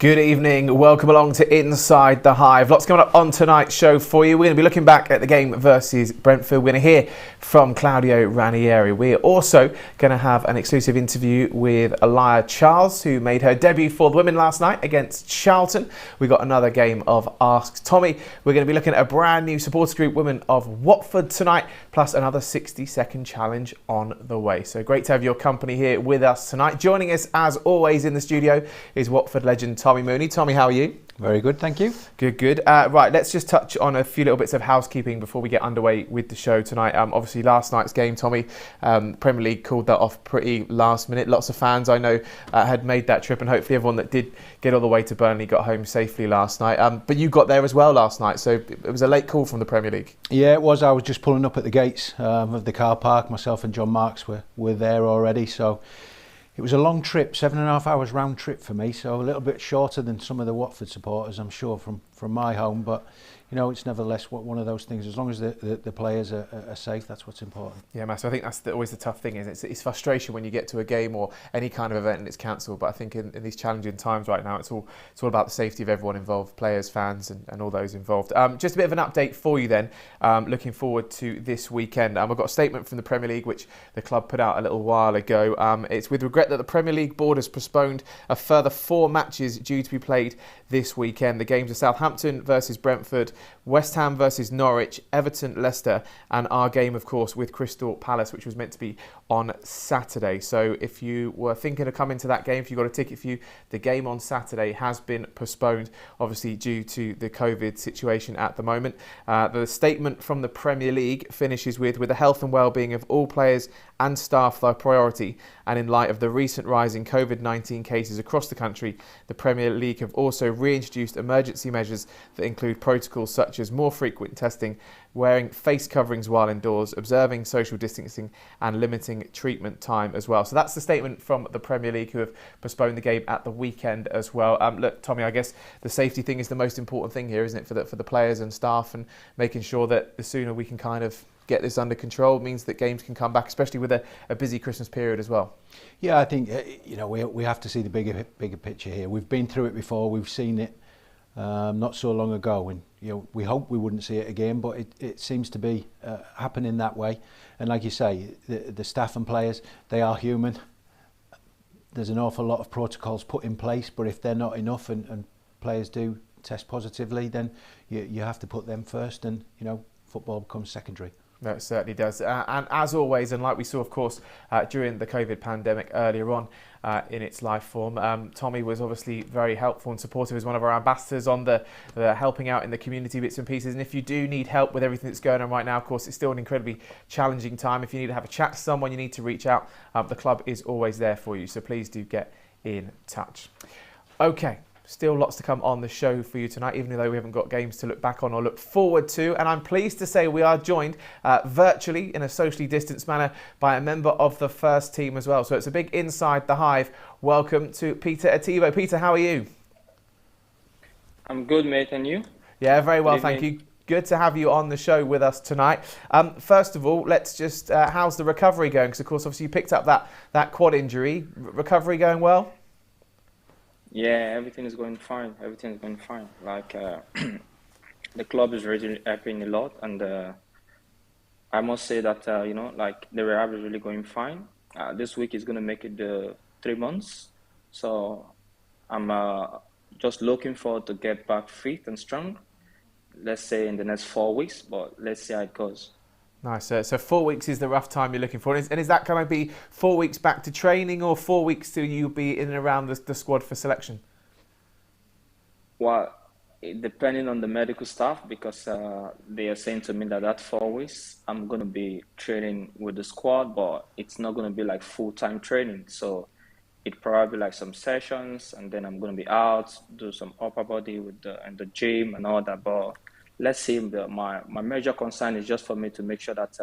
Good evening, welcome along to Inside The Hive. Lots coming up on tonight's show for you. We're going to be looking back at the game versus Brentford. We're going to hear from Claudio Ranieri. We're also going to have an exclusive interview with Aliyah Charles, who made her debut for the women last night against Charlton. We got another game of Ask Tommy. We're going to be looking at a brand new supporter group, Women of Watford tonight, plus another 60-second challenge on the way. So great to have your company here with us tonight. Joining us, as always, in the studio is Watford legend Tommy Mooney. Tommy, how are you? Very good, thank you. Good. Right, let's just touch on a few little bits of housekeeping before we get underway with the show tonight. Obviously, last night's game, Tommy, Premier League called that off pretty last minute. Lots of fans I know had made that trip, and hopefully everyone that did get all the way to Burnley got home safely last night. But you got there as well last night, so it was a late call from the Premier League. Yeah, it was. I was just pulling up at the gates of the car park. Myself and John Marks were there already, so it was a long trip, 7.5 hours round trip for me, so a little bit shorter than some of the Watford supporters, I'm sure, from my home. But you know, it's nevertheless one of those things. As long as the players are safe, that's what's important. Yeah, Matt, so I think that's always the tough thing, is it's frustration when you get to a game or any kind of event and it's cancelled. But I think in these challenging times right now, it's all about the safety of everyone involved, players, fans, and all those involved. Just a bit of an update for you then. Looking forward to this weekend. I've got a statement from the Premier League, which the club put out a little while ago. It's with regret that the Premier League board has postponed a further 4 matches due to be played this weekend. The games are Southampton versus Brentford, West Ham versus Norwich, Everton, Leicester, and our game, of course, with Crystal Palace, which was meant to be on Saturday. So if you were thinking of coming to that game, if you got a ticket for you, the game on Saturday has been postponed, obviously due to the COVID situation at the moment. The statement from the Premier League finishes with the health and well-being of all players and staff their priority, and in light of the recent rise in COVID-19 cases across the country, the Premier League have also reintroduced emergency measures that include protocols such as more frequent testing, wearing face coverings while indoors, observing social distancing, and limiting treatment time as well. So that's the statement from the Premier League, who have postponed the game at the weekend as well. Look, Tommy, I guess the safety thing is the most important thing here, isn't it, for the players and staff, and making sure that the sooner we can kind of get this under control means that games can come back, especially with a busy Christmas period as well. Yeah, I think we have to see the bigger picture here. We've been through it before. We've seen it not so long ago, and we hope we wouldn't see it again, but it seems to be happening that way. And like you say, the staff and players, they are human. There's an awful lot of protocols put in place, but if they're not enough and players do test positively, then you have to put them first, and football becomes secondary. No, it certainly does. And as always, and like we saw, of course, during the COVID pandemic earlier on in its life form, Tommy was obviously very helpful and supportive as one of our ambassadors on the helping out in the community bits and pieces. And if you do need help with everything that's going on right now, of course, it's still an incredibly challenging time. If you need to have a chat to someone, you need to reach out. The club is always there for you. So please do get in touch. Okay. Still lots to come on the show for you tonight, even though we haven't got games to look back on or look forward to. And I'm pleased to say we are joined virtually in a socially distanced manner by a member of the first team as well. So it's a big Inside the Hive. Welcome to Peter Etebo. Peter, how are you? I'm good, mate. And you? Yeah, very well, thank you. Good to have you on the show with us tonight. First of all, let's just, how's the recovery going? Because, of course, obviously you picked up that quad injury. Recovery going well? Yeah, everything is going fine. Everything is going fine. Like the club is really helping a lot, and I must say that like the rehab is really going fine. This week is going to make it 3 months, so I'm just looking forward to get back fit and strong. Let's say in the next 4 weeks, but let's see how it goes. Nice. So 4 weeks is the rough time you're looking for. And is that going to be 4 weeks back to training, or 4 weeks till you be in and around the squad for selection? Well, depending on the medical staff, because they are saying to me that 4 weeks I'm going to be training with the squad, but it's not going to be like full-time training. So it probably like some sessions, and then I'm going to be out, do some upper body with the gym and all that. But let's see. My major concern is just for me to make sure that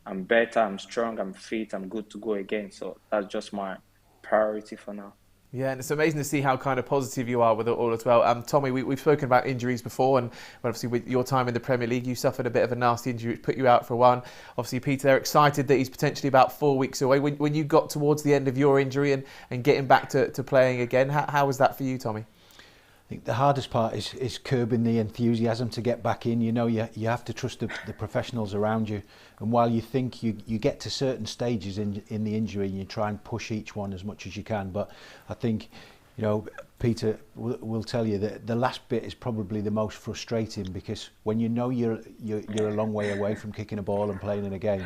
I'm better, I'm strong, I'm fit, I'm good to go again. So that's just my priority for now. Yeah, and it's amazing to see how kind of positive you are with it all as well. Tommy, we've spoken about injuries before, and obviously with your time in the Premier League, you suffered a bit of a nasty injury which put you out for a while. Obviously, Peter, they're excited that he's potentially about 4 weeks away. When you got towards the end of your injury and getting back to playing again, how was that for you, Tommy? think the hardest part is curbing the enthusiasm to get back in. You know, you have to trust the professionals around you. And while you think you get to certain stages in the injury, and you try and push each one as much as you can. But I think, you know, Peter will tell you that the last bit is probably the most frustrating, because when you know you're a long way away from kicking a ball and playing in a game,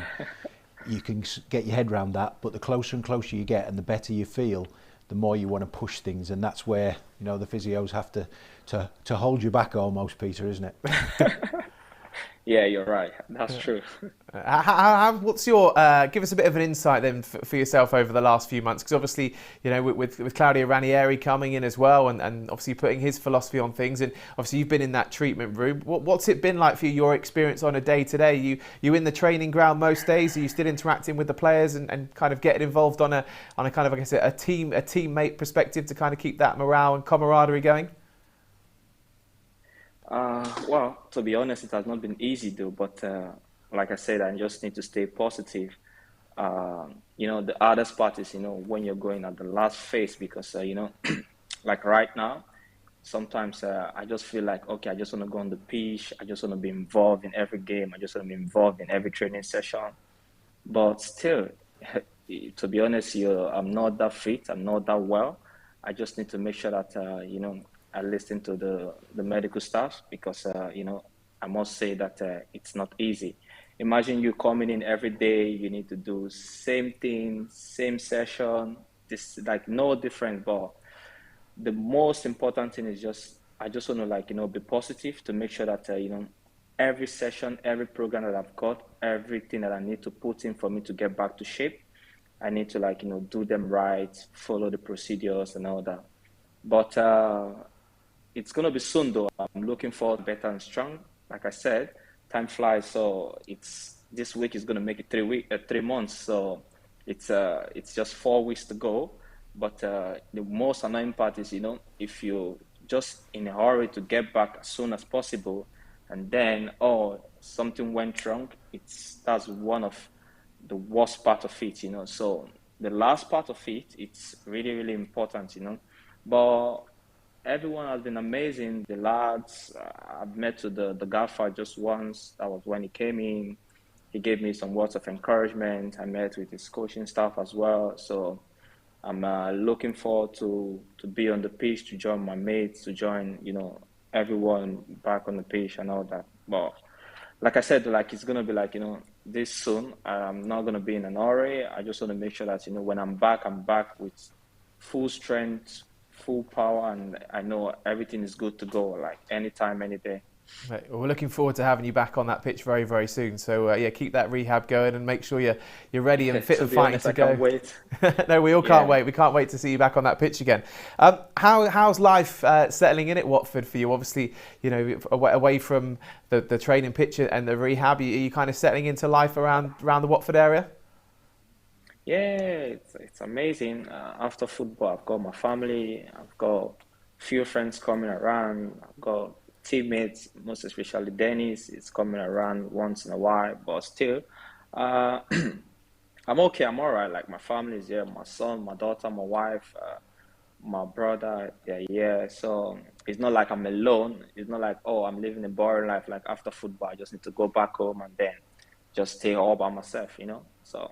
you can get your head around that. But the closer and closer you get, and the better you feel, the more you want to push things, and that's where, you know, the physios have to hold you back almost, Peter, isn't it? Yeah, you're right. That's true. What's your give us a bit of an insight then for yourself over the last few months, because obviously, you know, with Claudio Ranieri coming in as well, and obviously putting his philosophy on things, and obviously you've been in that treatment room. What's it been like for you, your experience on a day to day? You in the training ground most days? Are you still interacting with the players and kind of getting involved on a kind of, I guess, a teammate perspective to kind of keep that morale and camaraderie going? Well, to be honest, it has not been easy though, but like I said, I just need to stay positive. You know, the hardest part is, you know, when you're going at the last phase, because, you know, like right now, sometimes I just feel like, okay, I just want to go on the pitch. I just want to be involved in every game. I just want to be involved in every training session. But still, to be honest, I'm not that fit. I'm not that well. I just need to make sure that, you know, I listen to the medical staff, because, you know, I must say that it's not easy. Imagine you coming in every day, you need to do same thing, same session, this like no different. But the most important thing is I just want to, like, you know, be positive to make sure that, you know, every session, every program that I've got, everything that I need to put in for me to get back to shape, I need to, like, you know, do them right, follow the procedures and all that. But it's going to be soon, though. I'm looking forward to better and strong. Like I said, time flies. So this week is going to make it 3 months. So it's just 4 weeks to go. But the most annoying part is, you know, if you just in a hurry to get back as soon as possible, and then, something went wrong, that's one of the worst part of it, you know. So the last part of it, it's really, really important, you know. But everyone has been amazing. The lads, I've met to the gaffer just once. That was when he came in. He gave me some words of encouragement. I met with his coaching staff as well. So I'm looking forward to be on the pitch, to join my mates, to join, you know, everyone back on the pitch and all that. But like I said, like, it's gonna be like, you know, this soon. I'm not gonna be in an hurry. I just want to make sure that, you know, when I'm back with full strength, full power, and I know everything is good to go, like anytime, any day. Right. Well, we're looking forward to having you back on that pitch very, very soon. So yeah, keep that rehab going and make sure you're ready and fit and fighting to go. I can't wait. No, we all can't wait. We can't wait to see you back on that pitch again. How's life settling in at Watford for you? Obviously, you know, away from the training pitch and the rehab, are you kind of settling into life around the Watford area? Yeah, it's amazing. After football, I've got my family. I've got a few friends coming around. I've got teammates, most especially Dennis, is coming around once in a while. But still, I'm okay. I'm all right. Like, my family is here. My son, my daughter, my wife, my brother, they're here. So it's not like I'm alone. It's not like, I'm living a boring life. Like, after football, I just need to go back home and then just stay all by myself, you know? So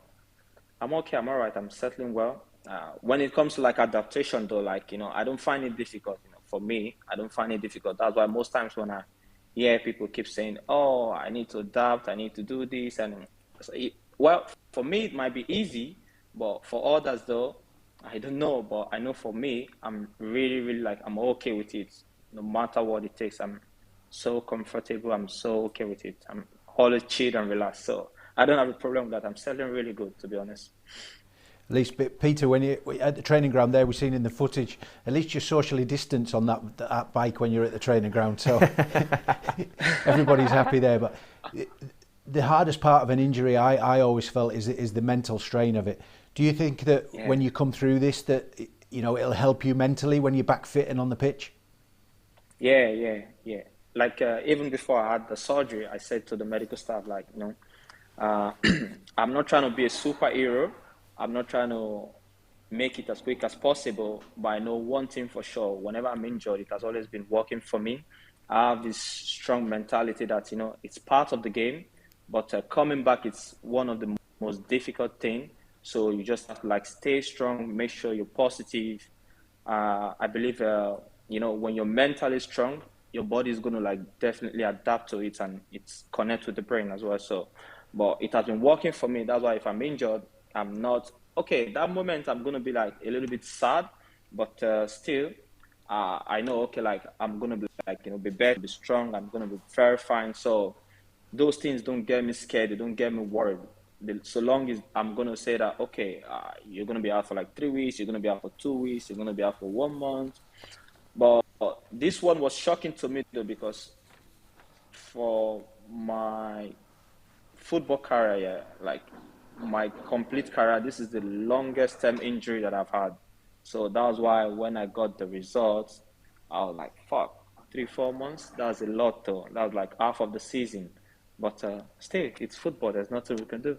I'm okay. I'm all right. I'm settling well. When it comes to, like, adaptation, though, like, you know, I don't find it difficult. You know, for me, I don't find it difficult. That's why most times when I hear people keep saying, I need to adapt, I need to do this. And well, for me, it might be easy, but for others, though, I don't know. But I know for me, I'm really, really, like, I'm okay with it. No matter what it takes, I'm so comfortable. I'm so okay with it. I'm always chill and relaxed. So I don't have a problem with that. I'm settling really good, to be honest. At least, Peter, when you at the training ground there, we've seen in the footage, at least you're socially distanced on that bike when you're at the training ground. So everybody's happy there. But the hardest part of an injury, I always felt, is the mental strain of it. Do you think that when you come through this, that, you know, it'll help you mentally when you're back fit and on the pitch? Yeah. Like, even before I had the surgery, I said to the medical staff, like, you know, I'm not trying to be a superhero. I'm not trying to make it as quick as possible. But I know one thing for sure: whenever I'm injured, it has always been working for me. I have this strong mentality that it's part of the game, but coming back, it's one of the most difficult thing. So you just have to like stay strong, make sure you're positive. I believe when you're mentally strong, your body is going to like definitely adapt to it, and it's connect with the brain as well. So, but it has been working for me. That's why if I'm injured, I'm not okay. That moment I'm going to be like a little bit sad, but still, I know okay, like I'm going to be like be better, be strong. I'm going to be very fine. So those things don't get me scared. They don't get me worried. So long as I'm going to say that, okay, you're going to be out for like 3 weeks, you're going to be out for 2 weeks, you're going to be out for 1 month. But this one was shocking to me though, because for my football career, like my complete career, this is the longest term injury that I've had. So that was why when I got the results, I was like, fuck, 3, 4 months? That's a lot though. That was like half of the season. But still, it's football. There's nothing we can do.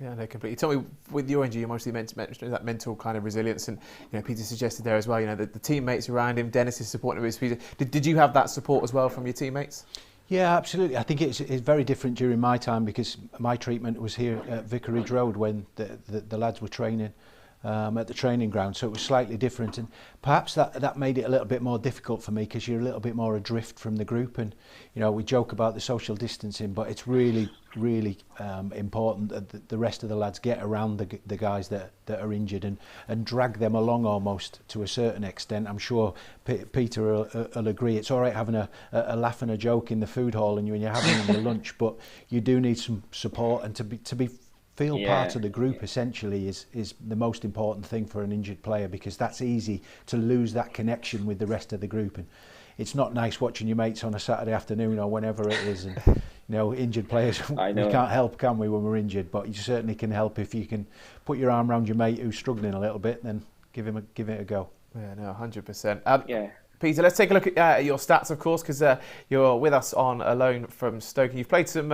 Yeah, no, completely. Tell me, with your injury, you mostly mentioned that mental kind of resilience, and Peter suggested there as well. The teammates around him, Dennis is supporting him. Did you have that support as well from your teammates? Yeah, absolutely. I think it's very different during my time, because my treatment was here at Vicarage Road when the lads were training at the training ground, so it was slightly different, and perhaps that made it a little bit more difficult for me, because you're a little bit more adrift from the group, and we joke about the social distancing, but it's really important that the rest of the lads get around the guys that are injured and drag them along almost to a certain extent. I'm sure Peter will agree. It's all right having a laugh and a joke in the food hall and when you're having your lunch, but you do need some support, and to feel part of the group essentially is the most important thing for an injured player, because that's easy to lose that connection with the rest of the group, and it's not nice watching your mates on a Saturday afternoon or whenever it is, and injured players, we can't help, can we, when we're injured? But you certainly can help if you can put your arm around your mate who's struggling a little bit, then give it a go. Yeah, no, 100%. Peter, let's take a look at your stats, of course, because you're with us on a loan from Stoke. And you've played some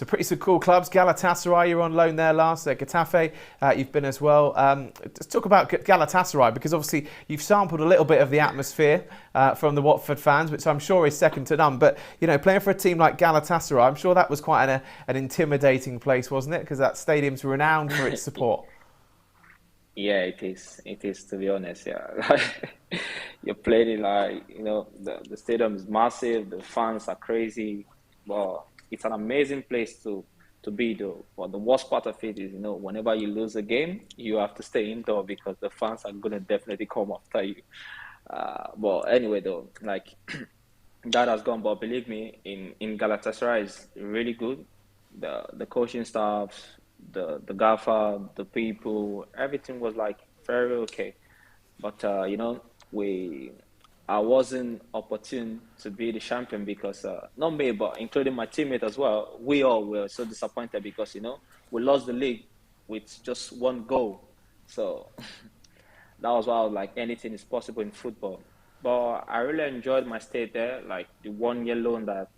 pretty cool clubs. Galatasaray, you were on loan there last. Getafe, you've been as well. Let's talk about Galatasaray, because obviously you've sampled a little bit of the atmosphere from the Watford fans, which I'm sure is second to none. But, playing for a team like Galatasaray, I'm sure that was quite an intimidating place, wasn't it? Because that stadium's renowned for its support. Yeah, it is. It is, to be honest. Yeah, you're playing like the stadium is massive. The fans are crazy. But it's an amazing place to be though. But the worst part of it is whenever you lose a game, you have to stay indoor because the fans are gonna definitely come after you. But anyway though, like that has gone. But believe me, in Galatasaray is really good. The coaching staff, the gaffer, the people, everything was like very okay. But I wasn't opportune to be the champion because not me, but including my teammate as well. We all were so disappointed because we lost the league with just one goal. So that was why I was like, anything is possible in football. But I really enjoyed my stay there. Like the 1 year loan that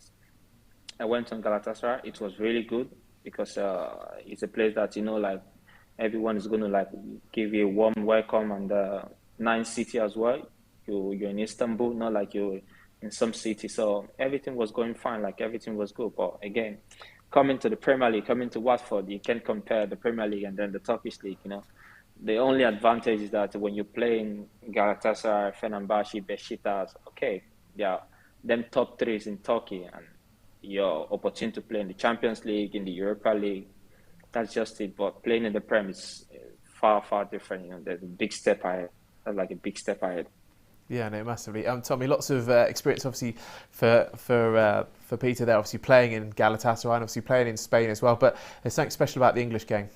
I went on Galatasaray, it was really good because it's a place that like everyone is going to like give you a warm welcome, and nice city as well. You're in Istanbul, not like you're in some city. So everything was going fine, like everything was good. But again, coming to the Premier League, coming to Watford, you can't compare the Premier League and then the Turkish league. The only advantage is that when you play in Galatasaray, Fenerbahce, Besiktas, okay, yeah, them top threes in Turkey, and your opportunity to play in the Champions League, in the Europa League, that's just it. But playing in the Prem is far, far different. There's a big step ahead. That's like a big step ahead. Yeah, no, massively. Tommy, lots of experience, obviously, for Peter there, obviously playing in Galatasaray and obviously playing in Spain as well. But there's something special about the English game.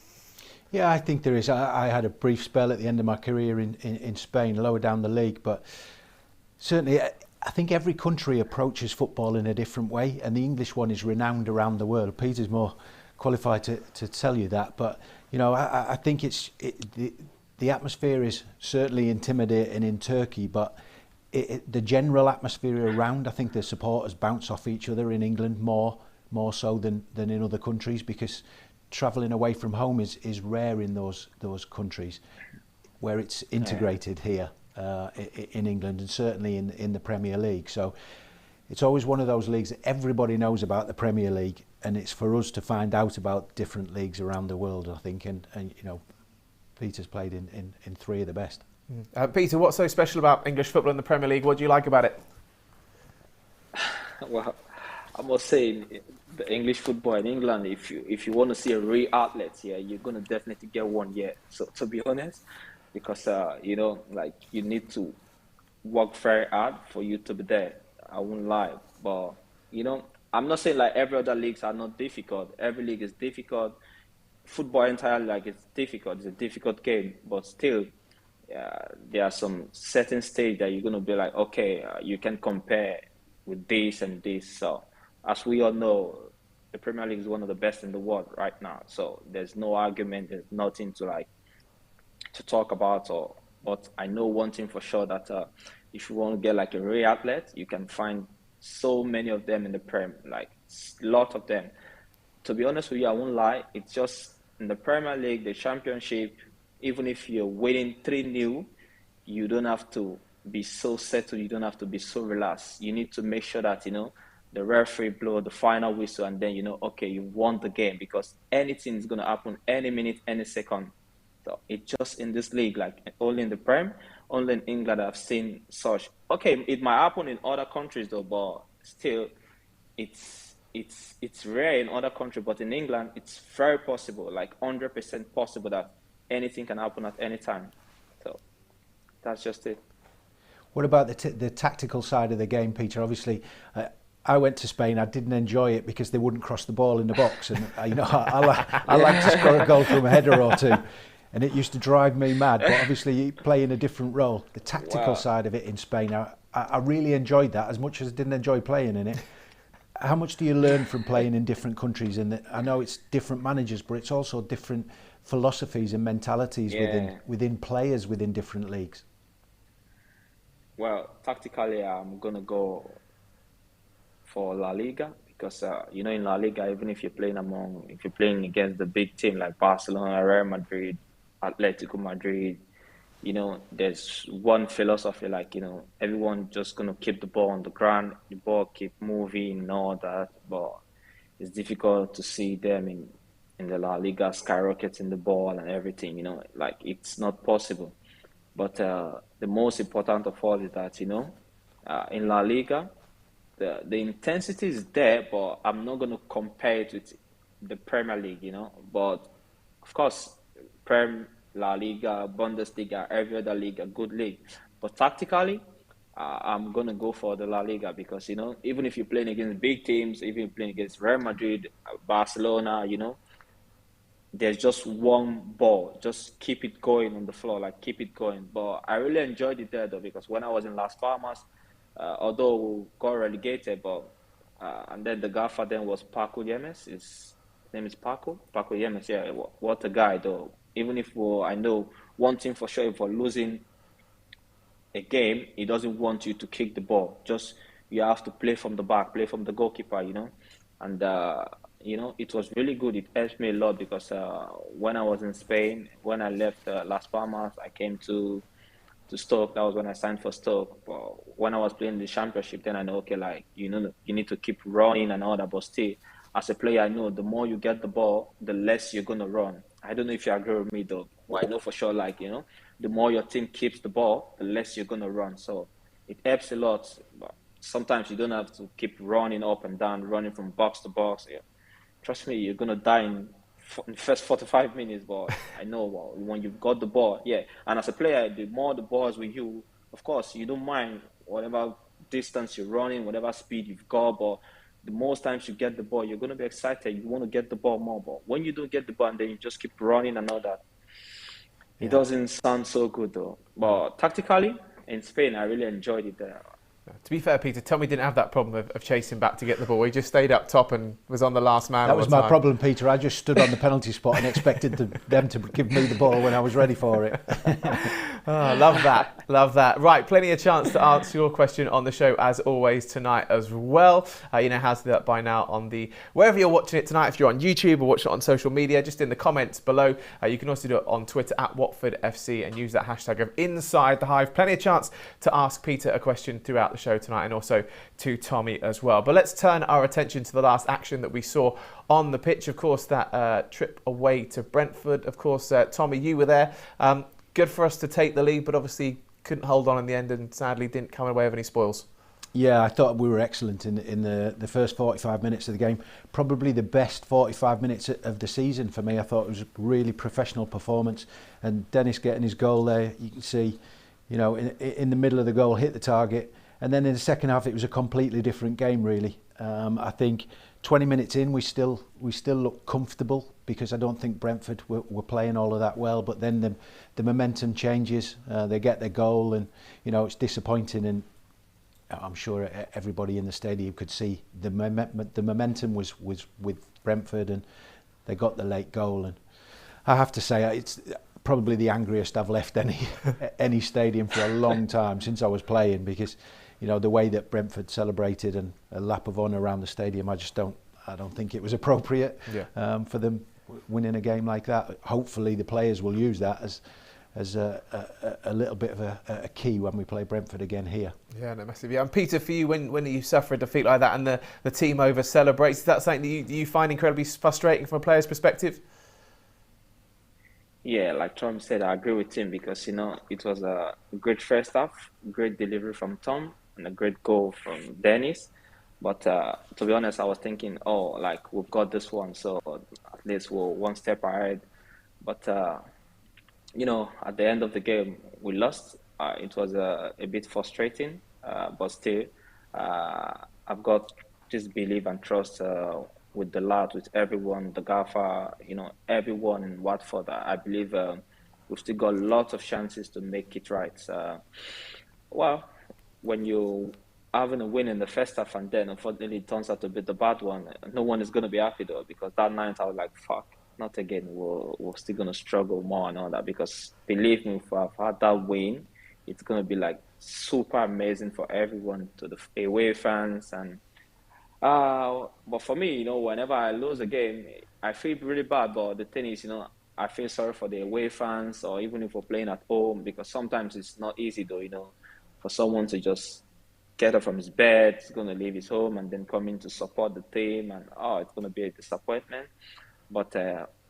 Yeah, I think there is. I had a brief spell at the end of my career in Spain, lower down the league, but certainly I think every country approaches football in a different way, and the English one is renowned around the world. Peter's more qualified to tell you that, but I think the atmosphere is certainly intimidating in Turkey, but the general atmosphere around, I think the supporters bounce off each other in England more so than in other countries, because travelling away from home is rare in those countries. where it's integrated here in England, and certainly in the Premier League. So it's always one of those leagues that everybody knows about, the Premier League, and it's for us to find out about different leagues around the world, I think. And you know, Peter's played in 3 of the best. Peter, what's so special about English football in the Premier League? What do you like about it? Well, I must say, the English football in England, if you want to see a real outlet here, you're gonna definitely get one here. So to be honest, because you know, like, you need to work very hard for you to be there. I won't lie, but you know, I'm not saying like every other leagues are not difficult. Every league is difficult. Football entirely, like, it's difficult. It's a difficult game, but still, there are some certain stage that you're gonna be like, okay, you can compare with this and this. So as we all know, the Premier League is one of the best in the world right now. So there's no argument. There's nothing to talk about. But I know one thing for sure, that if you want to get like a real outlet, you can find so many of them in the Prem, like a lot of them. To be honest with you, I won't lie. It's just in the Premier League, the Championship, even if you're winning 3-0, you don't have to be so settled. You don't have to be so relaxed. You need to make sure that, you know, the referee blow the final whistle, and then, you know, okay, you won the game, because anything is going to happen any minute, any second. So it's just in this league, like only in the Prem, only in England I've seen such. Okay, it might happen in other countries though, but still, it's rare in other countries. But in England, it's very possible, like 100% possible, that anything can happen at any time. So that's just it. What about the tactical side of the game, Peter? Obviously, I went to Spain. I didn't enjoy it because they wouldn't cross the ball in the box, and you know, I like to score a goal from a header or two, and it used to drive me mad. But obviously, you play in a different role. The tactical side of it in Spain, I really enjoyed that as much as I didn't enjoy playing in it. How much do you learn from playing in different countries? And I know it's different managers, but it's also different philosophies and mentalities within players within different leagues. Well, tactically, I'm gonna go for La Liga, because you know, in La Liga, even if you're playing against the big team like Barcelona, Real Madrid, Atletico Madrid, you know, there's one philosophy, like, you know, everyone just gonna keep the ball on the ground, the ball keep moving and all that. But it's difficult to see them in the La Liga skyrocketing the ball and everything, you know, like, it's not possible. But the most important of all is that, you know, in La Liga, the intensity is there, but I'm not going to compare it with the Premier League, you know. But of course, Prem, La Liga, Bundesliga, every other league, a good league. But tactically, I'm going to go for the La Liga, because, you know, even if you're playing against big teams, even if you're playing against Real Madrid, Barcelona, you know, there's just one ball. Just keep it going on the floor, like, keep it going. But I really enjoyed it there, though, because when I was in Las Palmas, although we got relegated, but and then the gaffer then was Paco Yemes. His name is Paco Yemes. Yeah, what a guy, though. Even if I know one thing for sure, if we're losing a game, he doesn't want you to kick the ball. Just, you have to play from the back, play from the goalkeeper, you know. And you know, it was really good. It helped me a lot, because when I was in Spain, when I left Las Palmas, I came to Stoke. That was when I signed for Stoke. But when I was playing the Championship, then I know, okay, like, you know, you need to keep running and all that. But still, as a player, I know the more you get the ball, the less you're going to run. I don't know if you agree with me, though. But I know for sure, like, you know, the more your team keeps the ball, the less you're going to run. So it helps a lot. But sometimes you don't have to keep running up and down, running from box to box. Yeah. Trust me, you're going to die in the first 45 minutes, but I know when you've got the ball, yeah. And as a player, the more the ball is with you, of course, you don't mind whatever distance you're running, whatever speed you've got, but the most times you get the ball, you're going to be excited. You want to get the ball more, but when you don't get the ball and then you just keep running and all that, it doesn't sound so good, though. But tactically, in Spain, I really enjoyed it there. To be fair, Peter, Tommy didn't have that problem of chasing back to get the ball. He just stayed up top and was on the last man. That was my problem, Peter. I just stood on the penalty spot and expected them to give me the ball when I was ready for it. Oh, love that. Love that. Right, plenty of chance to answer your question on the show as always tonight as well. You know how to do that by now on wherever you're watching it tonight. If you're on YouTube or watching it on social media, just in the comments below. You can also do it on Twitter at Watford FC and use that hashtag of Inside The Hive. Plenty of chance to ask Peter a question throughout the show tonight, and also to Tommy as well. But let's turn our attention to the last action that we saw on the pitch. Of course, that trip away to Brentford. Of course, Tommy, you were there. Good for us to take the lead, but obviously couldn't hold on in the end and sadly didn't come away with any spoils. Yeah, I thought we were excellent in the first 45 minutes of the game. Probably the best 45 minutes of the season for me. I thought it was a really professional performance. And Dennis getting his goal there, you can see, you know, in the middle of the goal, hit the target. And then in the second half, it was a completely different game, really. I think 20 minutes in, we still look comfortable because I don't think Brentford were playing all of that well. But then the momentum changes. They get their goal, and you know it's disappointing. And I'm sure everybody in the stadium could see the momentum was with Brentford, and they got the late goal. And I have to say, it's probably the angriest I've left any stadium for a long time since I was playing, because you know the way that Brentford celebrated and a lap of honour around the stadium, I don't think it was appropriate for them winning a game like that. Hopefully the players will use that as a little bit of a key when we play Brentford again here. Yeah, no, massive. Yeah, and Peter, for you, when you suffer a defeat like that and the team over celebrates, is that something that you find incredibly frustrating from a player's perspective? Yeah, like Tom said, I agree with him because, you know, it was a great first half, great delivery from Tom, and a great goal from Dennis. But to be honest, I was thinking, like, we've got this one, so at least we're one step ahead. But, you know, at the end of the game, we lost. It was a bit frustrating, but still, I've got this belief and trust with the lads, with everyone, the gaffer, you know, everyone in Watford. I believe we've still got lots of chances to make it right. Well, when you having a win in the first half and then unfortunately it turns out to be the bad one, no one is going to be happy though, because that night I was like, fuck, not again. We're still going to struggle more and all that, because believe me, if I've had that win, it's going to be like super amazing for everyone, to the away fans. And but for me, you know, whenever I lose a game, I feel really bad. But the thing is, you know, I feel sorry for the away fans, or even if we're playing at home, because sometimes it's not easy though, you know, for someone to just get up from his bed, he's going to leave his home and then come in to support the team, and it's going to be a disappointment. But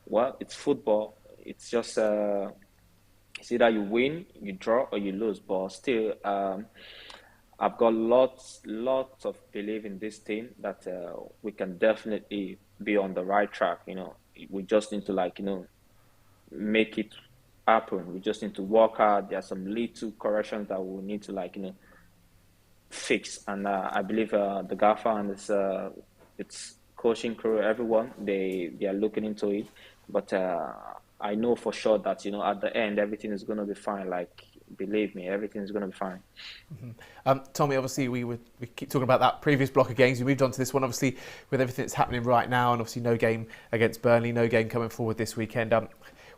well, it's football. It's just it's either you win, you draw, or you lose. But still, I've got lots of belief in this team that we can definitely be on the right track. You know, we just need to, like, you know, make it happen. We just need to work hard. There are some little corrections that we need to, like, you know, fix. And I believe the gaffer and its coaching crew, everyone, they are looking into it. But I know for sure that, you know, at the end, everything is going to be fine. Like, believe me, everything is going to be fine. Mm-hmm. Tommy, obviously, we keep talking about that previous block of games. We moved on to this one, obviously, with everything that's happening right now, and obviously no game against Burnley, no game coming forward this weekend.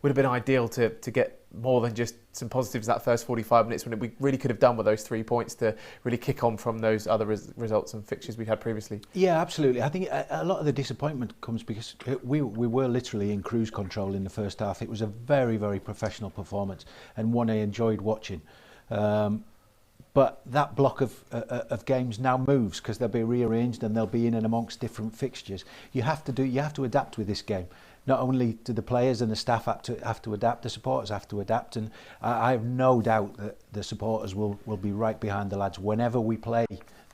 Would have been ideal to get more than just some positives that first 45 minutes, when we really could have done with those 3 points to really kick on from those other results and fixtures we had previously. Yeah, absolutely. I think a lot of the disappointment comes because we were literally in cruise control in the first half. It was a very, very professional performance, and one I enjoyed watching. But that block of games now moves because they'll be rearranged and they'll be in and amongst different fixtures. You have to adapt with this game. Not only do the players and the staff have to adapt, the supporters have to adapt, and I have no doubt that the supporters will be right behind the lads whenever we play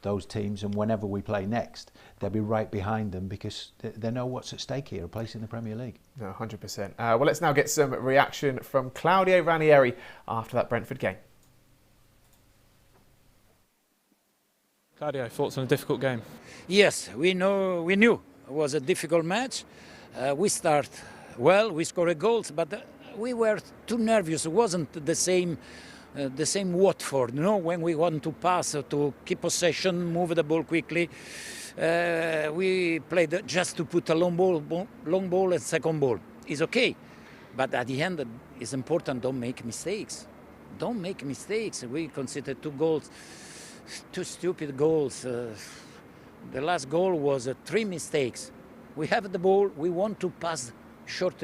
those teams, and whenever we play next, they'll be right behind them because they know what's at stake here, a place in the Premier League. No, 100%. Well, let's now get some reaction from Claudio Ranieri after that Brentford game. Claudio, thoughts on a difficult game? Yes, we knew it was a difficult match. We start well, we scored goals, but we were too nervous. It wasn't the same the same Watford, when we want to pass, to keep possession, move the ball quickly. We played just to put a long ball and second ball. It's okay, but at the end, it's important. Don't make mistakes. Don't make mistakes. We considered 2 goals, 2 stupid goals. The last goal was 3 mistakes. We have the ball. We want to pass short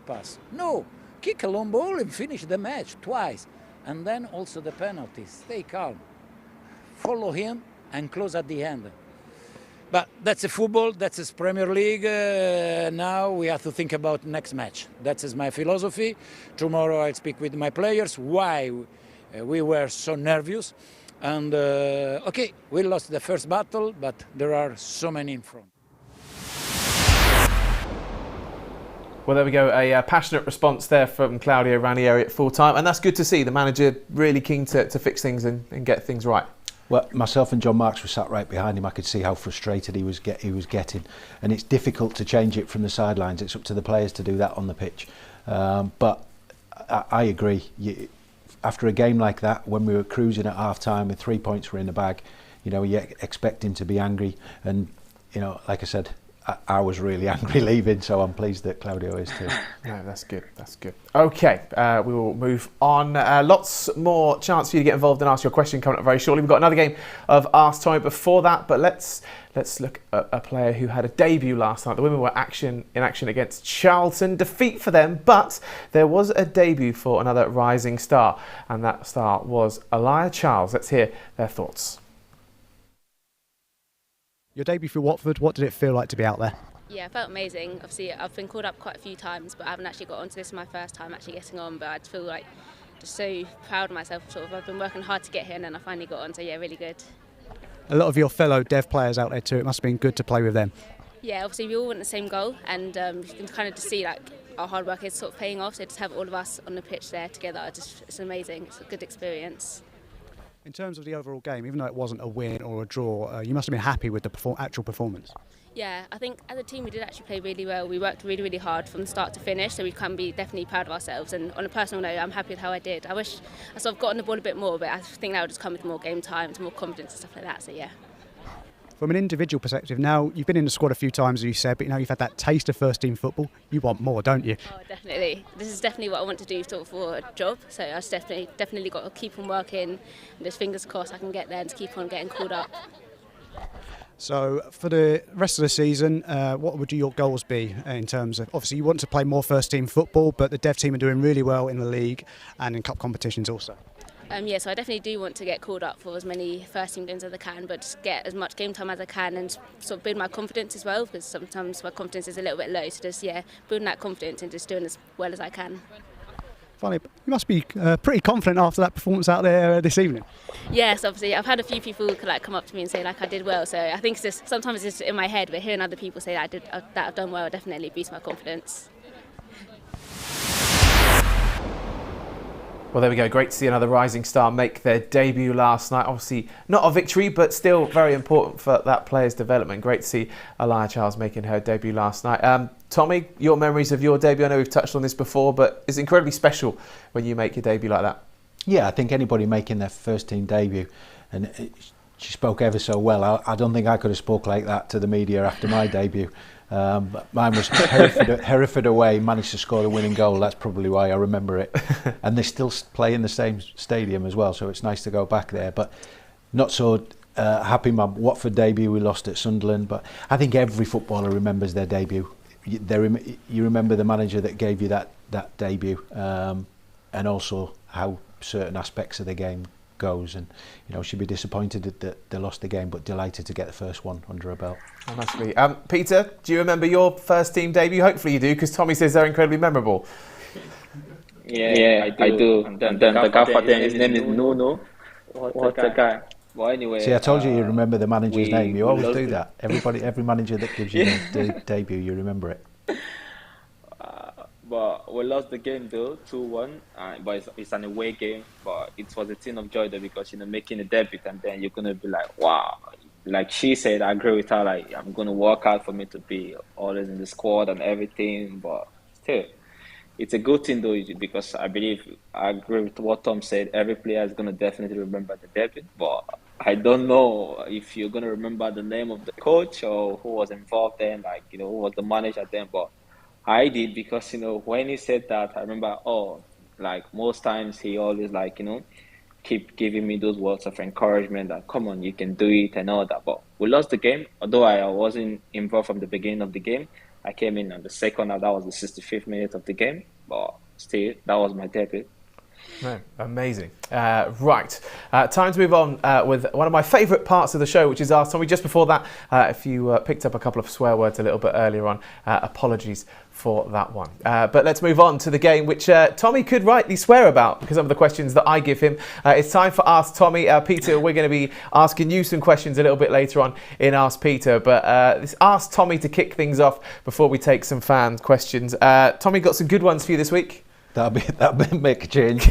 pass. No, kick a long ball and finish the match twice. And then also the penalties. Stay calm. Follow him and close at the end. But that's a football, that's a Premier League. Now we have to think about next match. That is my philosophy. Tomorrow I'll speak with my players why we were so nervous. And okay, we lost the first battle, but there are so many in front. Well, there we go. A passionate response there from Claudio Ranieri at full time. And that's good to see. The manager really keen to fix things and get things right. Well, myself and John Marks were sat right behind him. I could see how frustrated he was getting. And it's difficult to change it from the sidelines. It's up to the players to do that on the pitch. But I agree. After a game like that, when we were cruising at half-time with 3 points were in the bag, you expect him to be angry. And, like I said, I was really angry leaving, so I'm pleased that Claudio is too. No, that's good. That's good. Okay, we will move on. Lots more chance for you to get involved and ask your question coming up very shortly. We've got another game of Ask Tommy before that, but let's look at a player who had a debut last night. The women were in action against Charlton. Defeat for them, but there was a debut for another rising star, and that star was Aliyah Charles. Let's hear their thoughts. Your debut for Watford, what did it feel like to be out there? Yeah, it felt amazing. Obviously, I've been called up quite a few times, but I haven't actually got onto this. My first time actually getting on, but I feel like just so proud of myself. I've been working hard to get here, and then I finally got on. So yeah, really good. A lot of your fellow dev players out there too. It must have been good to play with them. Yeah, obviously we all want the same goal, and you can kind of just see like our hard work is sort of paying off. So just have all of us on the pitch there together, it's amazing. It's a good experience. In terms of the overall game, even though it wasn't a win or a draw, you must have been happy with the actual performance. Yeah, I think as a team we did actually play really well. We worked really, really hard from start to finish, so we can be definitely proud of ourselves. And on a personal note, I'm happy with how I did. I wish I sort of got on the ball a bit more, but I think that would just come with more game time, more confidence and stuff like that. So yeah. From an individual perspective, now you've been in the squad a few times, as you said, but now you've had that taste of first team football. You want more, don't you? Oh, definitely. This is definitely what I want to do sort of for a job. So I just definitely got to keep on working. And just fingers crossed I can get there and to keep on getting called up. So for the rest of the season, what would your goals be in terms of, obviously you want to play more first team football, but the dev team are doing really well in the league and in cup competitions also. Yeah, so I definitely do want to get called up for as many first team games as I can, but just get as much game time as I can and sort of build my confidence as well, because sometimes my confidence is a little bit low. So just building that confidence and just doing as well as I can. Finally, you must be pretty confident after that performance out there this evening. Yes, obviously I've had a few people come up to me and say I did well. So I think it's just sometimes it's just in my head, but hearing other people say that I've done well definitely boosts my confidence. Well, there we go. Great to see another rising star make their debut last night. Obviously, not a victory, but still very important for that player's development. Great to see Aliyah Charles making her debut last night. Tommy, your memories of your debut? I know we've touched on this before, but it's incredibly special when you make your debut like that. Yeah, I think anybody making their first team debut, and she spoke ever so well. I don't think I could have spoke like that to the media after my debut. But mine was Hereford away, managed to score the winning goal. That's probably why I remember it. And they still play in the same stadium as well, so it's nice to go back there. But not so happy my Watford debut, we lost at Sunderland. But I think every footballer remembers their debut. You remember the manager that gave you that debut, and also how certain aspects of the game goes, and she'd be disappointed that they lost the game, but delighted to get the first one under her belt. Oh, must be. Peter, do you remember your first team debut? Hopefully you do, because Tommy says they're incredibly memorable. Yeah, I do. And then the gaffer then, his name is Nuno. What a guy. Well, anyway. See, I told you remember the manager's name. You always do that. Every manager that gives you the debut, you remember it. But we lost the game though, 2-1. But it's an away game. But it was a thing of joy though, because making a debut and then you're gonna be like, wow. Like she said, I agree with her. Like I'm gonna work out for me to be always in the squad and everything. But still, it's a good thing though, because I agree with what Tom said. Every player is gonna definitely remember the debut, but I don't know if you're gonna remember the name of the coach or who was involved then, like, you know, who was the manager then. But I did, because, you know, when he said that, I remember, like most times he always, like, you know, keep giving me those words of encouragement that, come on, you can do it and all that. But we lost the game, although I wasn't involved from the beginning of the game. I came in on the second half. That was the 65th minute of the game, but still, that was my debut. No, amazing. Right, time to move on with one of my favourite parts of the show, which is Ask Tommy. Just before that, if you picked up a couple of swear words a little bit earlier on, apologies for that one. But let's move on to the game, which Tommy could rightly swear about because of the questions that I give him. It's time for Ask Tommy. Peter, we're going to be asking you some questions a little bit later on in Ask Peter, but this Ask Tommy to kick things off before we take some fan questions. Tommy, got some good ones for you this week. That'll make a change.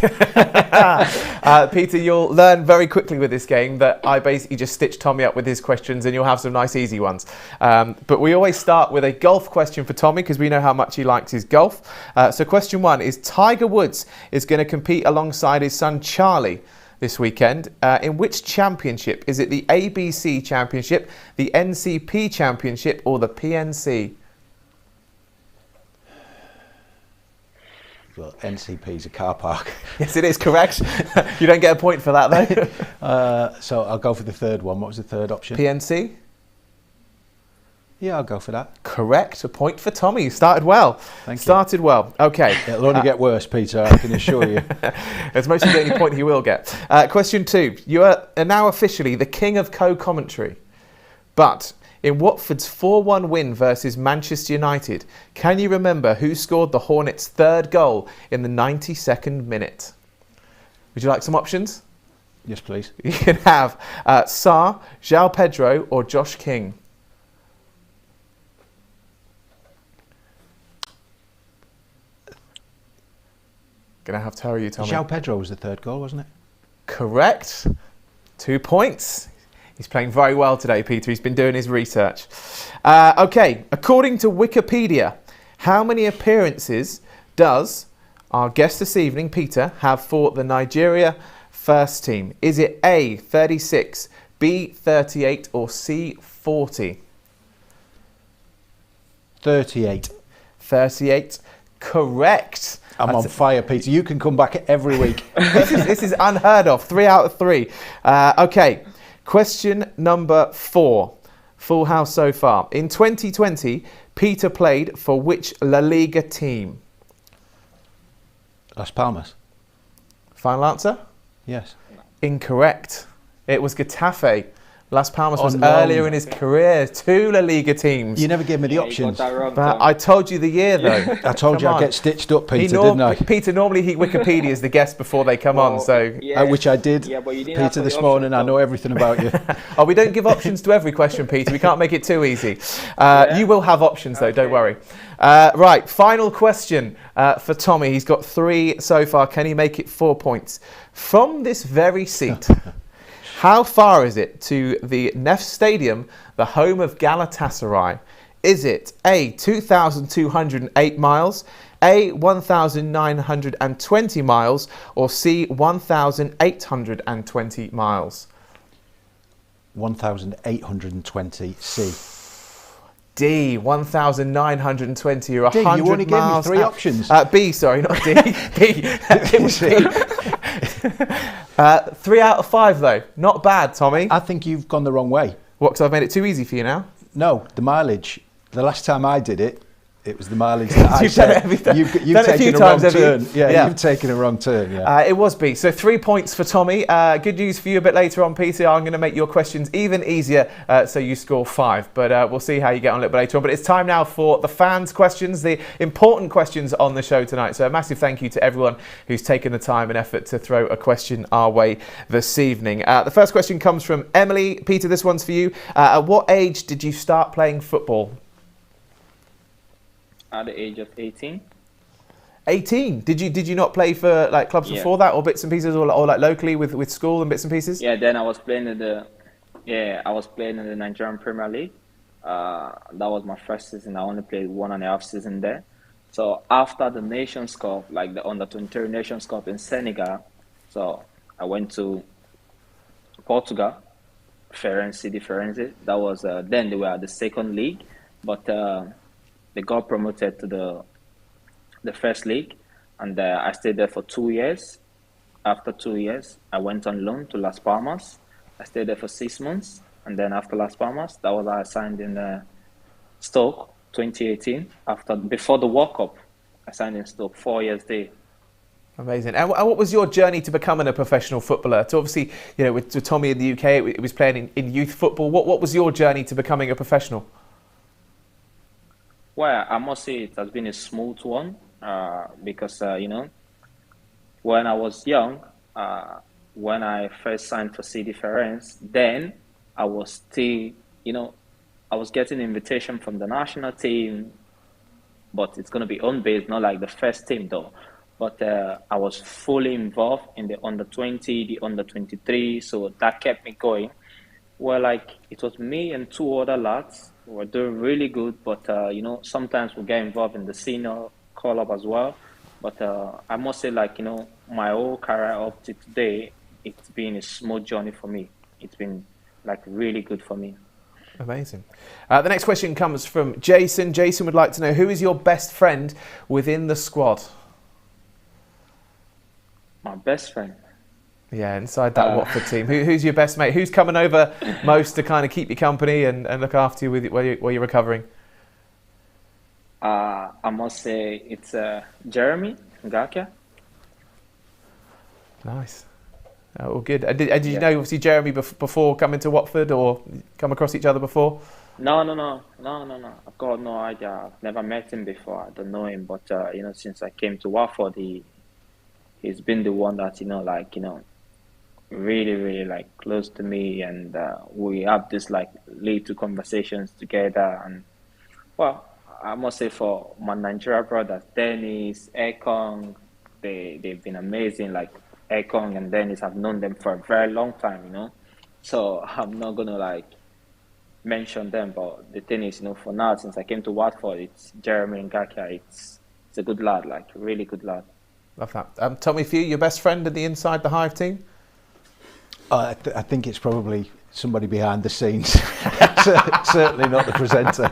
Peter, you'll learn very quickly with this game that I basically just stitched Tommy up with his questions, and you'll have some nice easy ones. But we always start with a golf question for Tommy because we know how much he likes his golf. So question 1 is, Tiger Woods is going to compete alongside his son Charlie this weekend. In which championship? Is it the ABC Championship, the NCP Championship, or the PNC? Well, NCP is a car park. Yes, it is correct. You don't get a point for that, though. So I'll go for the third one. What was the third option? PNC? Yeah, I'll go for that. Correct. A point for Tommy. You started well. Thank you. Started well. Okay. It'll only get worse, Peter, I can assure you. It's mostly the only point he will get. Question 2. You are now officially the king of co-commentary. But in Watford's 4-1 win versus Manchester United, can you remember who scored the Hornets' third goal in the 92nd minute? Would you like some options? Yes, please. You can have Sarr, João Pedro, or Josh King. Gonna have to tell you, Tommy. João Pedro was the third goal, wasn't it? Correct. 2 points. He's playing very well today, Peter. He's been doing his research. Okay, according to Wikipedia, how many appearances does our guest this evening, Peter, have for the Nigeria first team? Is it A, 36, B, 38, or C, 40? 38. 38. Correct. I'm on fire, Peter. You can come back every week. This is unheard of. 3 out of 3. Okay. Question number 4. Full house so far. In 2020, Peter played for which La Liga team? Las Palmas. Final answer? Yes. Incorrect. It was Getafe. Las Palmas was no. earlier in his career. 2 La Liga teams. You never gave me the options. But I told you the year, though. I told you I'd get stitched up, Peter, didn't I? Peter, normally he Wikipedia's the guest before they come on, so... Yeah. Which I did, Yeah, but you didn't Peter, this morning. I know everything about you. Oh, we don't give options to every question, Peter. We can't make it too easy. You will have options, though, don't worry. Right, final question for Tommy. He's got 3 so far. Can he make it 4 points? From this very seat... How far is it to the Nef Stadium, the home of Galatasaray? Is it A, 2,208 miles, A, 1,920 miles, or C, 1,820 miles? 1,820 C. D, 1,920 or 100 miles. D, you only gave me 3 options. B, sorry, not D. B. It was B. 3 out of 5, though. Not bad, Tommy. I think you've gone the wrong way. What, because I've made it too easy for you now? No, the mileage. The last time I did it, it was the mileage that I You've said. done it every time. You've Done it a taken few a wrong times, haven't turn. you? Yeah, you've taken a wrong turn. Yeah. It was B. So 3 points for Tommy. Good news for you a bit later on, Peter. I'm going to make your questions even easier, so you score 5. But we'll see how you get on a little bit later on. But it's time now for the fans' questions, the important questions on the show tonight. So a massive thank you to everyone who's taken the time and effort to throw a question our way this evening. The first question comes from Emily. Peter, this one's for you. At what age did you start playing football? At the age of 18. 18. Did you not play for like clubs before that, or bits and pieces, or like locally with school and bits and pieces? Yeah, then I was playing in the Nigerian Premier League. That was my first season. I only played 1.5 seasons there. So after the Nations Cup, like the under-23 Nations Cup in Senegal, so I went to Portugal, Firenze. That was then they were at the second league, but they got promoted to the first league, and I stayed there for 2 years. After 2 years, I went on loan to Las Palmas. I stayed there for 6 months, and then after Las Palmas, that was I signed in Stoke 2018. Before the World Cup, I signed in Stoke 4 years there. Amazing. And what was your journey to becoming a professional footballer? To obviously, with Tommy in the UK, it was playing in youth football. What was your journey to becoming a professional? Well, I must say it has been a smooth one because, when I was young, when I first signed for CD Firenze, then I was still, I was getting invitation from the national team, but it's going to be home-based, not like the first team though. But I was fully involved in the under-20, the under-23, so that kept me going. Well, it was me and 2 other lads who were doing really good, but, sometimes we get involved in the senior call-up as well. But I must say, my whole career up to today, it's been a smooth journey for me. It's been, really good for me. Amazing. The next question comes from Jason. Jason would like to know, who is your best friend within the squad? My best friend. Yeah, inside that Watford team. Who's your best mate? Who's coming over most to kind of keep you company and look after you while you're recovering? I must say it's Jeremy Ngakia. Nice. All good. Did you know, obviously, Jeremy before coming to Watford, or come across each other before? No. I've got no idea. I've never met him before. I don't know him, but since I came to Watford, he's been the one that really close to me, and we have this little conversations together. And well, I must say for my Nigeria brothers, Dennis, Ekong, they've been amazing. Ekong and Dennis, I've known them for a very long time, So I'm not gonna mention them, but the thing is, for now, since I came to Watford, it's Jeremy Ngakia. It's a good lad, really good lad. Love that. Tommy, for you, your best friend in the Inside the Hive team? I think it's probably somebody behind the scenes. Certainly not the presenter.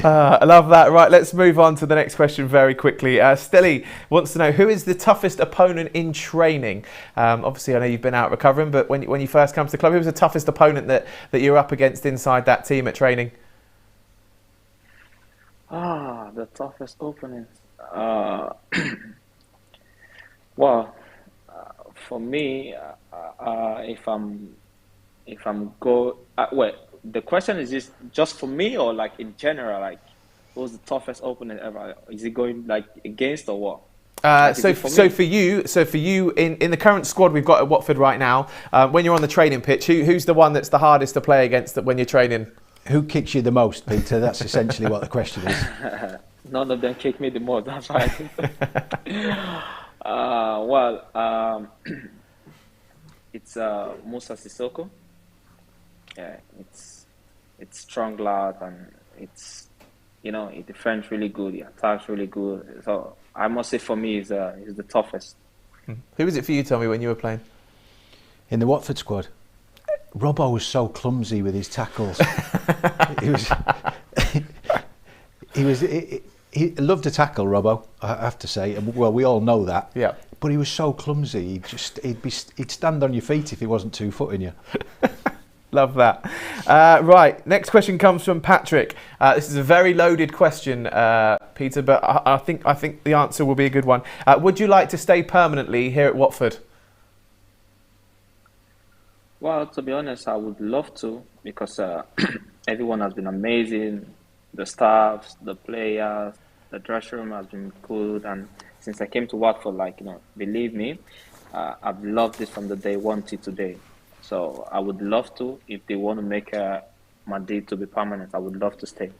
I love that. Right, let's move on to the next question very quickly. Stilly wants to know, who is the toughest opponent in training? Obviously, I know you've been out recovering, but when you first come to the club, who was the toughest opponent that you're up against inside that team at training? The toughest opponent. Well, for me, if I'm the question is just for me, or in general, who's the toughest opponent ever? Is it going against or what? So for you in the current squad we've got at Watford right now, when you're on the training pitch, who's the one that's the hardest to play against when you're training? Who kicks you the most, Peter? That's essentially what the question is. None of them kick me the most. That's why I think. It's Musa Sissoko. Yeah, it's strong lad, and he defends really good, he attacks really good. So I must say for me, he's the toughest. Who was it for you, Tommy, when you were playing? In the Watford squad, Robbo was so clumsy with his tackles. He loved to tackle, Robbo, I have to say. Well, we all know that. Yeah. But he was so clumsy. He'd stand on your feet if he wasn't 2 foot in you. Love that. Right, next question comes from Patrick. This is a very loaded question, Peter, but I think the answer will be a good one. Would you like to stay permanently here at Watford? Well, to be honest, I would love to, because everyone has been amazing. The staffs, the players, the dressing room has been good, and since I came to Watford, believe me, I've loved it from the day one till today. So I would love to, if they want to make my deal to be permanent, I would love to stay.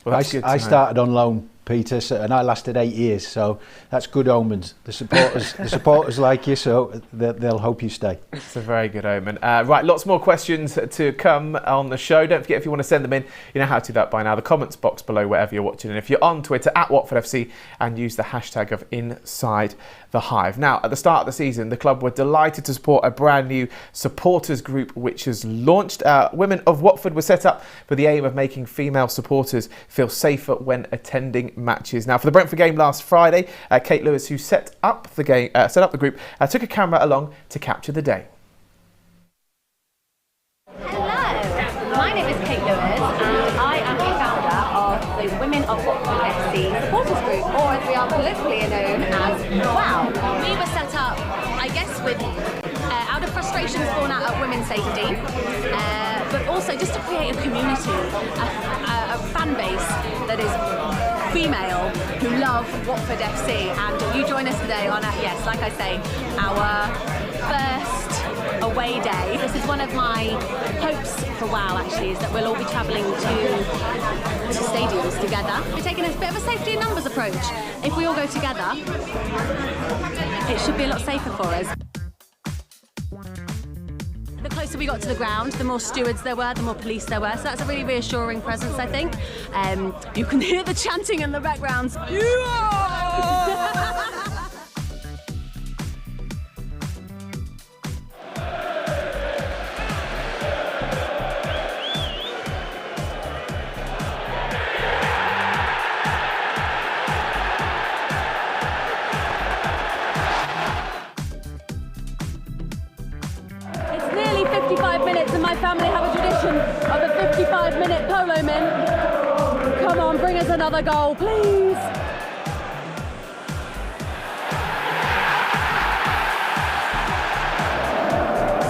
Well, I started on loan Peter, and I lasted 8 years, so that's good omens. The supporters like you, so they'll hope you stay. It's a very good omen. Right, lots more questions to come on the show. Don't forget, if you want to send them in, you know how to do that by now. The comments box below, wherever you're watching. And if you're on Twitter, @Watford FC, and use the hashtag of Inside The Hive. Now, at the start of the season, the club were delighted to support a brand new supporters group which has launched. Women of Watford were set up with the aim of making female supporters feel safer when attending matches. Now, for the Brentford game last Friday, Kate Lewis, who set up the group, took a camera along to capture the day. Hello, my name is Kate Lewis, and I am the founder of the Women of Watford FC supporters group, or as we are colloquially known as WOW. We were set up, I guess, with out of frustrations born out of women's safety, but also just to create a community, a fan base that is female who love Watford FC. And you join us today on, yes, like I say, our first away day. This is one of my hopes for WOW, actually, is that we'll all be travelling to stadiums together. We're taking a bit of a safety in numbers approach. If we all go together, it should be a lot safer for us. The closer we got to the ground, the more stewards there were, the more police there were. So that's a really reassuring presence, I think. You can hear the chanting in the background. It's nearly 55 minutes and my family have a tradition of a 55-minute polo min. Come on, bring us another goal, please.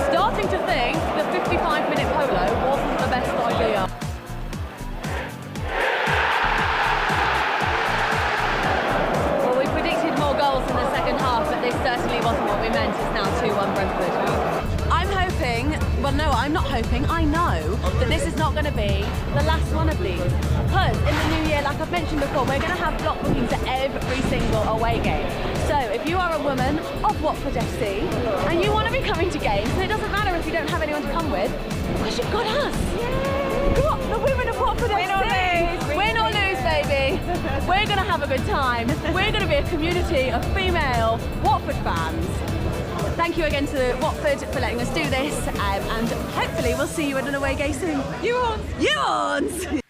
Starting to think the 55-minute polo wasn't the best idea. Well, we predicted more goals in the second half, but this certainly wasn't what we meant. It's now 2-1 Brentford. I'm hoping, well no, I'm not hoping, I know that this is not going to be the last one of these. Because in the new year, like I've mentioned before, we're going to have block bookings at every single away game. So if you are a woman of Watford FC and you want to be coming to games, and it doesn't matter if you don't have anyone to come with, because you've got us. What? The Women of Watford FC. Win or lose, baby. We're going to have a good time. We're going to be a community of female Watford fans. Thank you again to Watford for letting us do this, and hopefully we'll see you at an away game soon. You on!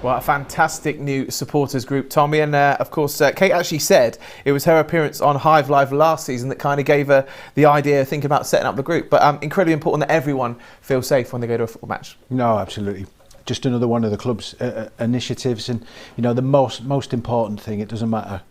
Well, a fantastic new supporters group, Tommy, and of course Kate actually said it was her appearance on Hive Live last season that kind of gave her the idea of thinking about setting up the group. But incredibly important that everyone feels safe when they go to a football match. No, absolutely. Just another one of the club's initiatives, and you know the most important thing. It doesn't matter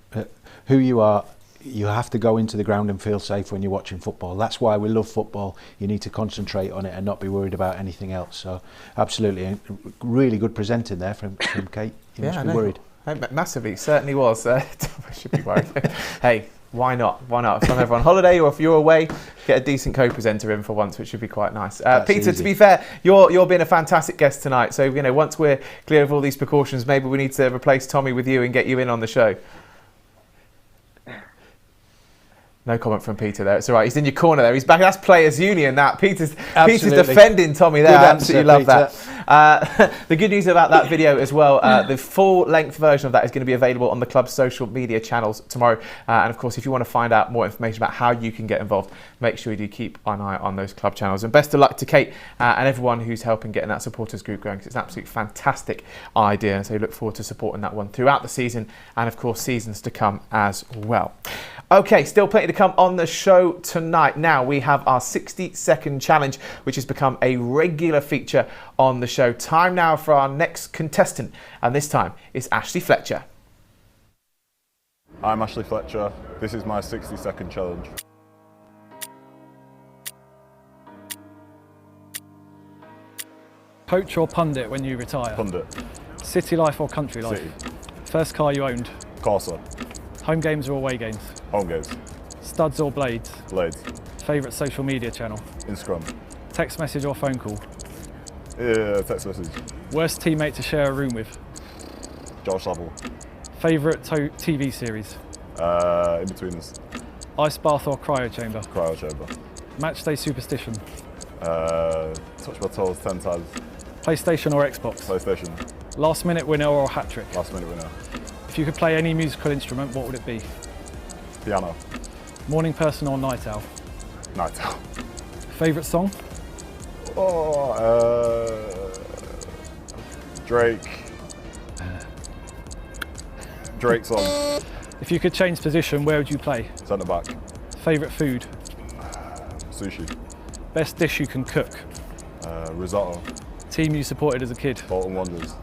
who you are. You have to go into the ground and feel safe when you're watching football. That's why we love football. You need to concentrate on it and not be worried about anything else. So, absolutely, really good presenting there from Kate. You must be worried. Massively, certainly was. I should be worried. Hey, why not? Why not? If I'm ever on holiday or if you're away, get a decent co-presenter in for once, which should be quite nice. Peter, to be fair, you're being a fantastic guest tonight. So, you know, once we're clear of all these precautions, maybe we need to replace Tommy with you and get you in on the show. No comment from Peter there. It's all right. He's in your corner there. He's back. That's Players Union. That Peter's defending Tommy there. I absolutely love that. The good news about that video as well, the full-length version of that is going to be available on the club's social media channels tomorrow. And of course, if you want to find out more information about how you can get involved, make sure you do keep an eye on those club channels. And best of luck to Kate and everyone who's helping getting that supporters group going, because it's an absolutely fantastic idea. So we look forward to supporting that one throughout the season and of course seasons to come as well. Okay, still plenty to come on the show tonight. Now we have our 60-second challenge, which has become a regular feature on the show. Time now for our next contestant, and this time it's Ashley Fletcher. I'm Ashley Fletcher. This is my 60-second challenge. Coach or pundit when you retire? Pundit. City life or country life? City. First car you owned? Corsa. Home games or away games? Home games. Studs or blades? Blades. Favourite social media channel? Instagram. Text message or phone call? Yeah, text message. Worst teammate to share a room with? Josh Lovell. Favourite TV series? In-Betweeners. Ice bath or cryo chamber? Cryo chamber. Matchday superstition? Touch my toes 10 times. PlayStation or Xbox? PlayStation. Last minute winner or hat trick? Last minute winner. If you could play any musical instrument, what would it be? Piano. Morning person or night owl? Night owl. Favourite song? Drake song. If you could change position, where would you play? Centre back. Favourite food? Sushi. Best dish you can cook? Risotto. Team you supported as a kid? Bolton Wanderers.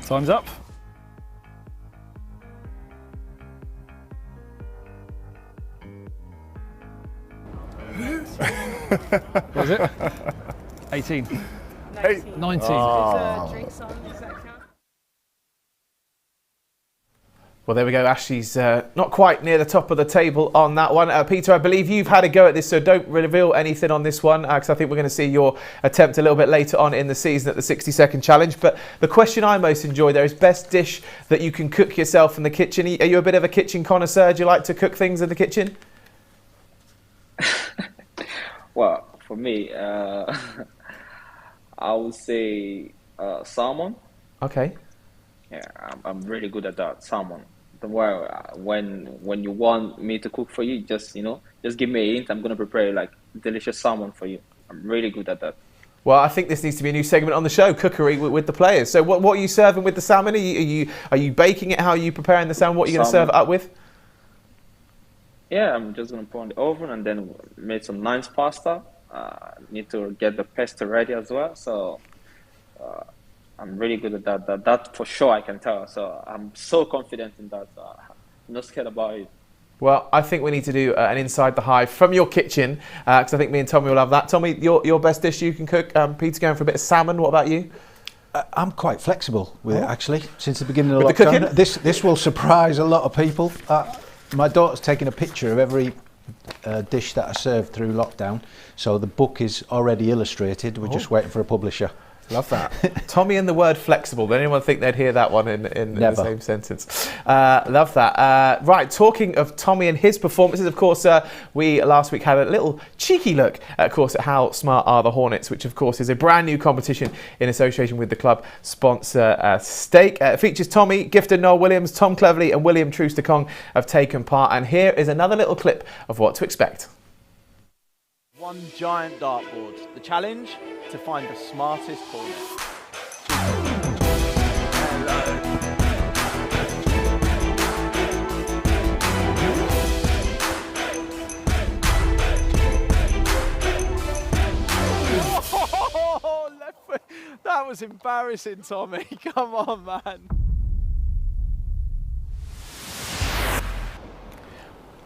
Time's up. What was it? 18. 19. Well, there we go. Ashley's not quite near the top of the table on that one. Peter, I believe you've had a go at this, so don't reveal anything on this one, because I think we're going to see your attempt a little bit later on in the season at the 60-second challenge. But the question I most enjoy there is best dish that you can cook yourself in the kitchen. Are you a bit of a kitchen connoisseur? Do you like to cook things in the kitchen? Well, for me, I would say salmon. Okay. Yeah, I'm really good at that, salmon. Well, when you want me to cook for you, just give me a hint. I'm gonna prepare like delicious salmon for you. I'm really good at that. Well, I think this needs to be a new segment on the show, cookery with the players. So, what are you serving with the salmon? Are you baking it? How are you preparing the salmon? What are you going to serve it up with? Yeah, I'm just gonna put on the oven and then make some nice pasta. Need to get the pesto ready as well. So. I'm really good at that. That for sure I can tell. So I'm so confident in that. I'm not scared about it. Well, I think we need to do an Inside the Hive from your kitchen, because I think me and Tommy will have that. Tommy, your best dish you can cook. Peter going for a bit of salmon. What about you? I'm quite flexible with it, actually, since the beginning of with lockdown. the cooking? This will surprise a lot of people. My daughter's taken a picture of every dish that I served through lockdown. So the book is already illustrated. We're just waiting for a publisher. Love that. Tommy and the word flexible. Did anyone think they'd hear that one in the same sentence? Love that. Right, talking of Tommy and his performances, of course, we last week had a little cheeky look, of course, at How Smart Are the Hornets, which, of course, is a brand new competition in association with the club sponsor Stake. It features Tommy, Gifted Noel Williams, Tom Cleverley and William Trooster-Kong have taken part. And here is another little clip of what to expect. One giant dartboard. The challenge? To find the smartest hornet. Oh, left foot. That was embarrassing, Tommy. Come on, man.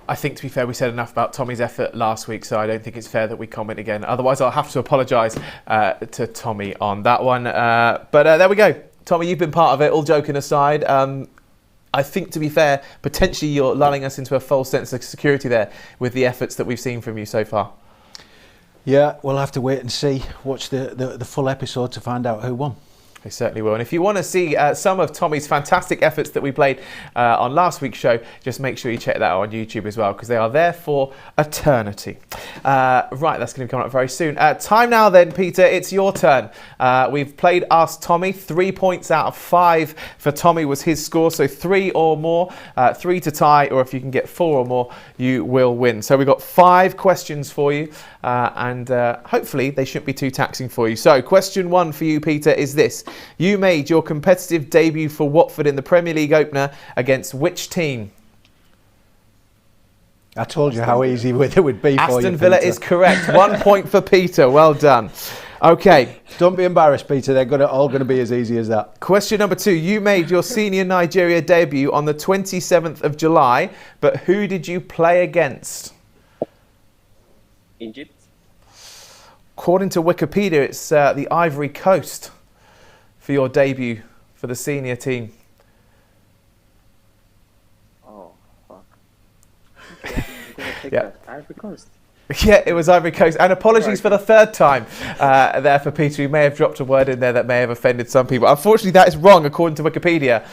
I think, to be fair, we said enough about Tommy's effort last week, so I don't think it's fair that we comment again. Otherwise, I'll have to apologise to Tommy on that one. But there we go. Tommy, you've been part of it, all joking aside. I think, to be fair, potentially you're lulling us into a false sense of security there with the efforts that we've seen from you so far. Yeah, we'll have to wait and see. Watch the full episode to find out who won. They certainly will. And if you want to see some of Tommy's fantastic efforts that we played on last week's show, just make sure you check that out on YouTube as well, because they are there for eternity. Right, that's going to be coming up very soon. Time now then, Peter, it's your turn. We've played Ask Tommy. 3 points out of 5 for Tommy was his score, so 3 or more, 3 to tie, or if you can get 4 or more, you will win. So we've got 5 questions for you, and hopefully they shouldn't be too taxing for you. So question 1 for you, Peter, is this. You made your competitive debut for Watford in the Premier League opener against which team? I told you how easy it would be for you, Aston Villa Peter. is correct. 1 point for Peter. Well done. Okay. Don't be embarrassed, Peter. They're all going to be as easy as that. Question number 2. You made your senior Nigeria debut on the 27th of July, but who did you play against? Egypt. According to Wikipedia, it's the Ivory Coast for your debut for the senior team. Oh, fuck. Okay, I'm going to take Yeah. that. Ivory Coast. Yeah, it was Ivory Coast. And apologies for the third time there for Peter. We may have dropped a word in there that may have offended some people. Unfortunately, that is wrong according to Wikipedia.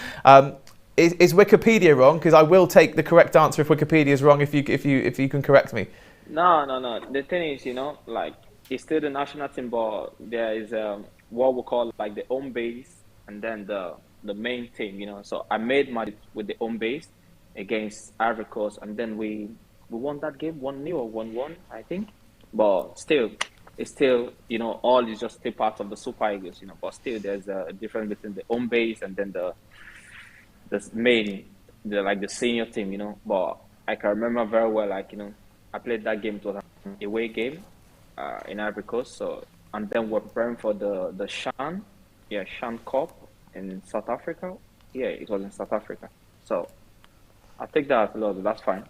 Is Wikipedia wrong? Because I will take the correct answer if Wikipedia is wrong. If you can correct me. No. The thing is, like, it's still the national team, but there is what we call like the home base and then the main team. So I made my with the home base against Ivory Coast, and then we won that game 1-0 or 1-1, I think. But still, it's still all is just still part of the Super Eagles. But still, there's a difference between the home base and then the main, the senior team. But I can remember very well, I played that game. It was an away game in Ivory Coast. So, and then we're preparing for the Shan Cup in South Africa. Yeah, it was in South Africa. So I take that as a loss. That's fine.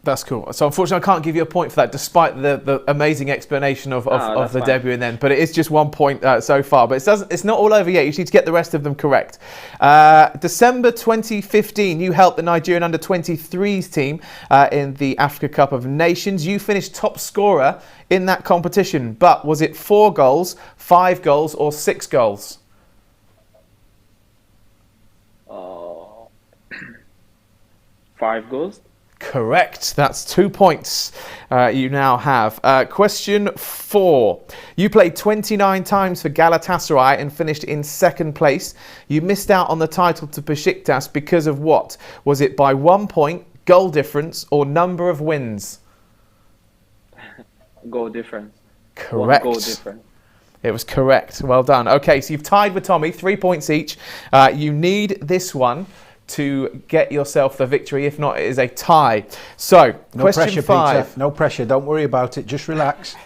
That's cool. So unfortunately, I can't give you a point for that, despite the amazing explanation of the debut and then. But it is just 1 point so far. But it's not all over yet. You need to get the rest of them correct. December 2015, you helped the Nigerian under-23s team in the Africa Cup of Nations. You finished top scorer in that competition. But was it 4 goals, 5 goals, or 6 goals? 5 goals. Correct. That's 2 points you now have. Question 4. You played 29 times for Galatasaray and finished in 2nd place. You missed out on the title to Besiktas because of what? Was it by 1 point, goal difference, or number of wins? Goal difference. Correct. 1 goal difference. It was correct. Well done. Okay, so you've tied with Tommy, 3 points each. You need this one to get yourself the victory. If not, it is a tie. So, no question pressure, 5. Peter. No pressure. Don't worry about it. Just relax.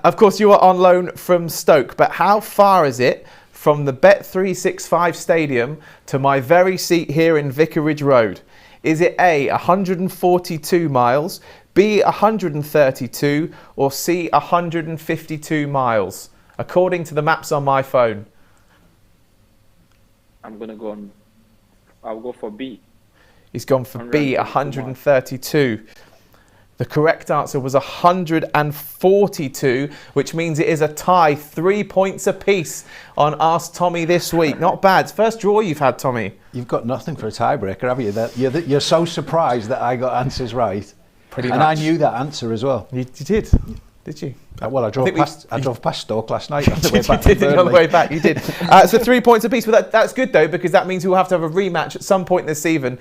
Of course, you are on loan from Stoke, but how far is it from the Bet365 Stadium to my very seat here in Vicarage Road? Is it A, 142 miles, B, 132, or C, 152 miles? According to the maps on my phone. I'll go for B. He's gone for B, 132. The correct answer was 142, which means it is a tie, 3 points apiece on Ask Tommy this week. Not bad. It's first draw you've had, Tommy. You've got nothing for a tiebreaker, have you? You're so surprised that I got answers right. Pretty much. And I knew that answer as well. You did? Did you? Well, I drove past Stoke last night on the way back. You did on the way back. You did. So 3 points apiece. But that's good though, because that means we'll have to have a rematch at some point this season,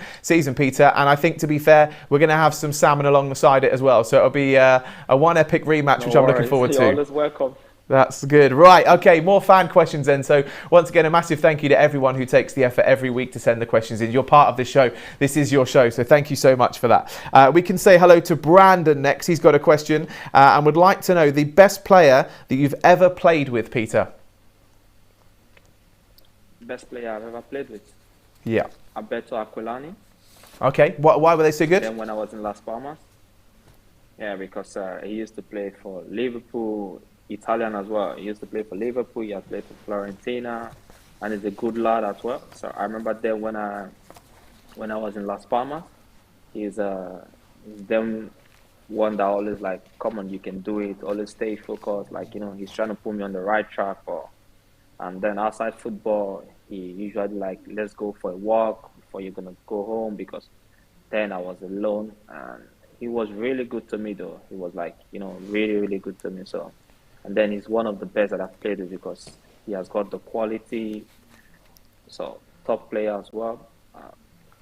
Peter. And I think, to be fair, we're going to have some salmon alongside it as well. So it'll be a one epic rematch, which I'm looking forward to. You're always welcome. That's good. Right, okay, more fan questions then. So once again, a massive thank you to everyone who takes the effort every week to send the questions in. You're part of this show. This is your show, so thank you so much for that. We can say hello to Brandon next. He's got a question and would like to know the best player that you've ever played with, Peter. Best player I've ever played with? Yeah. Alberto Aquilani. Okay, why were they so good? Then when I was in Las Palmas. Yeah, because he used to play for Liverpool, Italian as well. He used to play for Liverpool, he had played for Fiorentina, and he's a good lad as well. So I remember then when I was in Las Palmas, he's them one that always like, come on, you can do it, always stay focused, he's trying to put me on the right track. And then outside football, he usually like, let's go for a walk before you're gonna go home, because then I was alone, and he was really good to me though. He was like, really, really good to me. So. And then he's one of the best that I've played with, because he has got the quality. So, top player as well.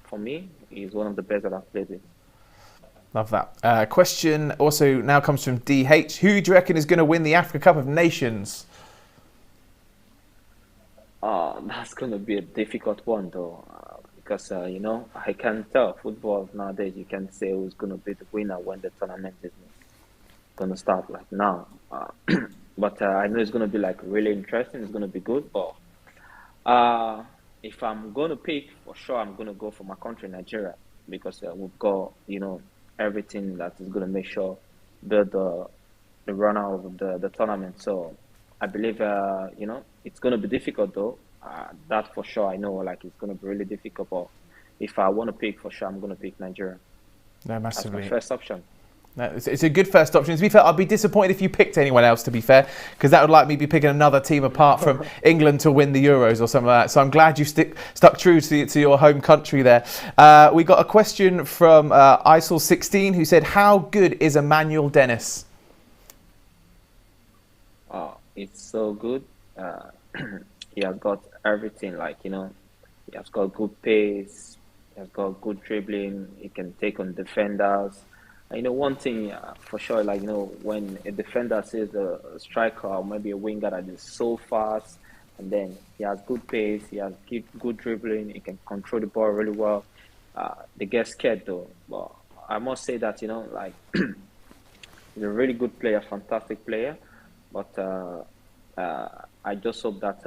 For me, he's one of the best that I've played with. Love that. Question also now comes from DH. Who do you reckon is going to win the Africa Cup of Nations? That's going to be a difficult one, though. Because, I can't tell. Football nowadays, you can't say who's going to be the winner when the tournament is going to start like now. But I know it's going to be like really interesting. It's going to be good. But if I'm going to pick, for sure, I'm going to go for my country, Nigeria, because we've got, everything that is going to make sure the runner of the tournament. So I believe, it's going to be difficult though. That for sure, I know it's going to be really difficult. But if I want to pick, for sure, I'm going to pick Nigeria. No, massively. That's my first option. No, it's a good first option. To be fair, I'd be disappointed if you picked anyone else, to be fair, because that would like me be picking another team apart from England to win the Euros or something like that. So I'm glad you stuck true to your home country there. We got a question from ISIL16 who said, how good is Emmanuel Dennis? Oh, it's so good. He has got everything, like, he has got good pace, he has got good dribbling, he can take on defenders. One thing for sure, like, when a defender sees a striker or maybe a winger that is so fast, and then he has good pace, he has good dribbling, he can control the ball really well, they get scared though. But I must say that, like, he's a really good player, fantastic player. But I just hope that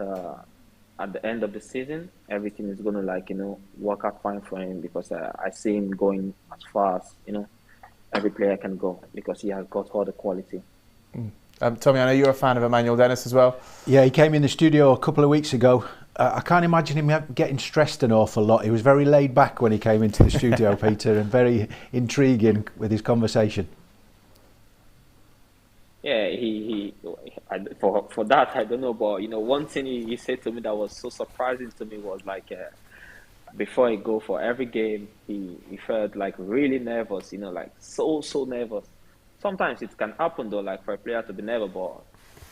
at the end of the season, everything is going to, work out fine for him, because I see him going as far as, every player can go, because he has got all the quality. Tommy, I know you're a fan of Emmanuel Dennis as well. Yeah, he came in the studio a couple of weeks ago. I can't imagine him getting stressed an awful lot. He was very laid back when he came into the studio, Peter, and very intriguing with his conversation. Yeah, for that, I don't know, but one thing he said to me that was so surprising to me was like, before he go for every game, he felt like really nervous, like so nervous. Sometimes it can happen though, like for a player to be nervous, but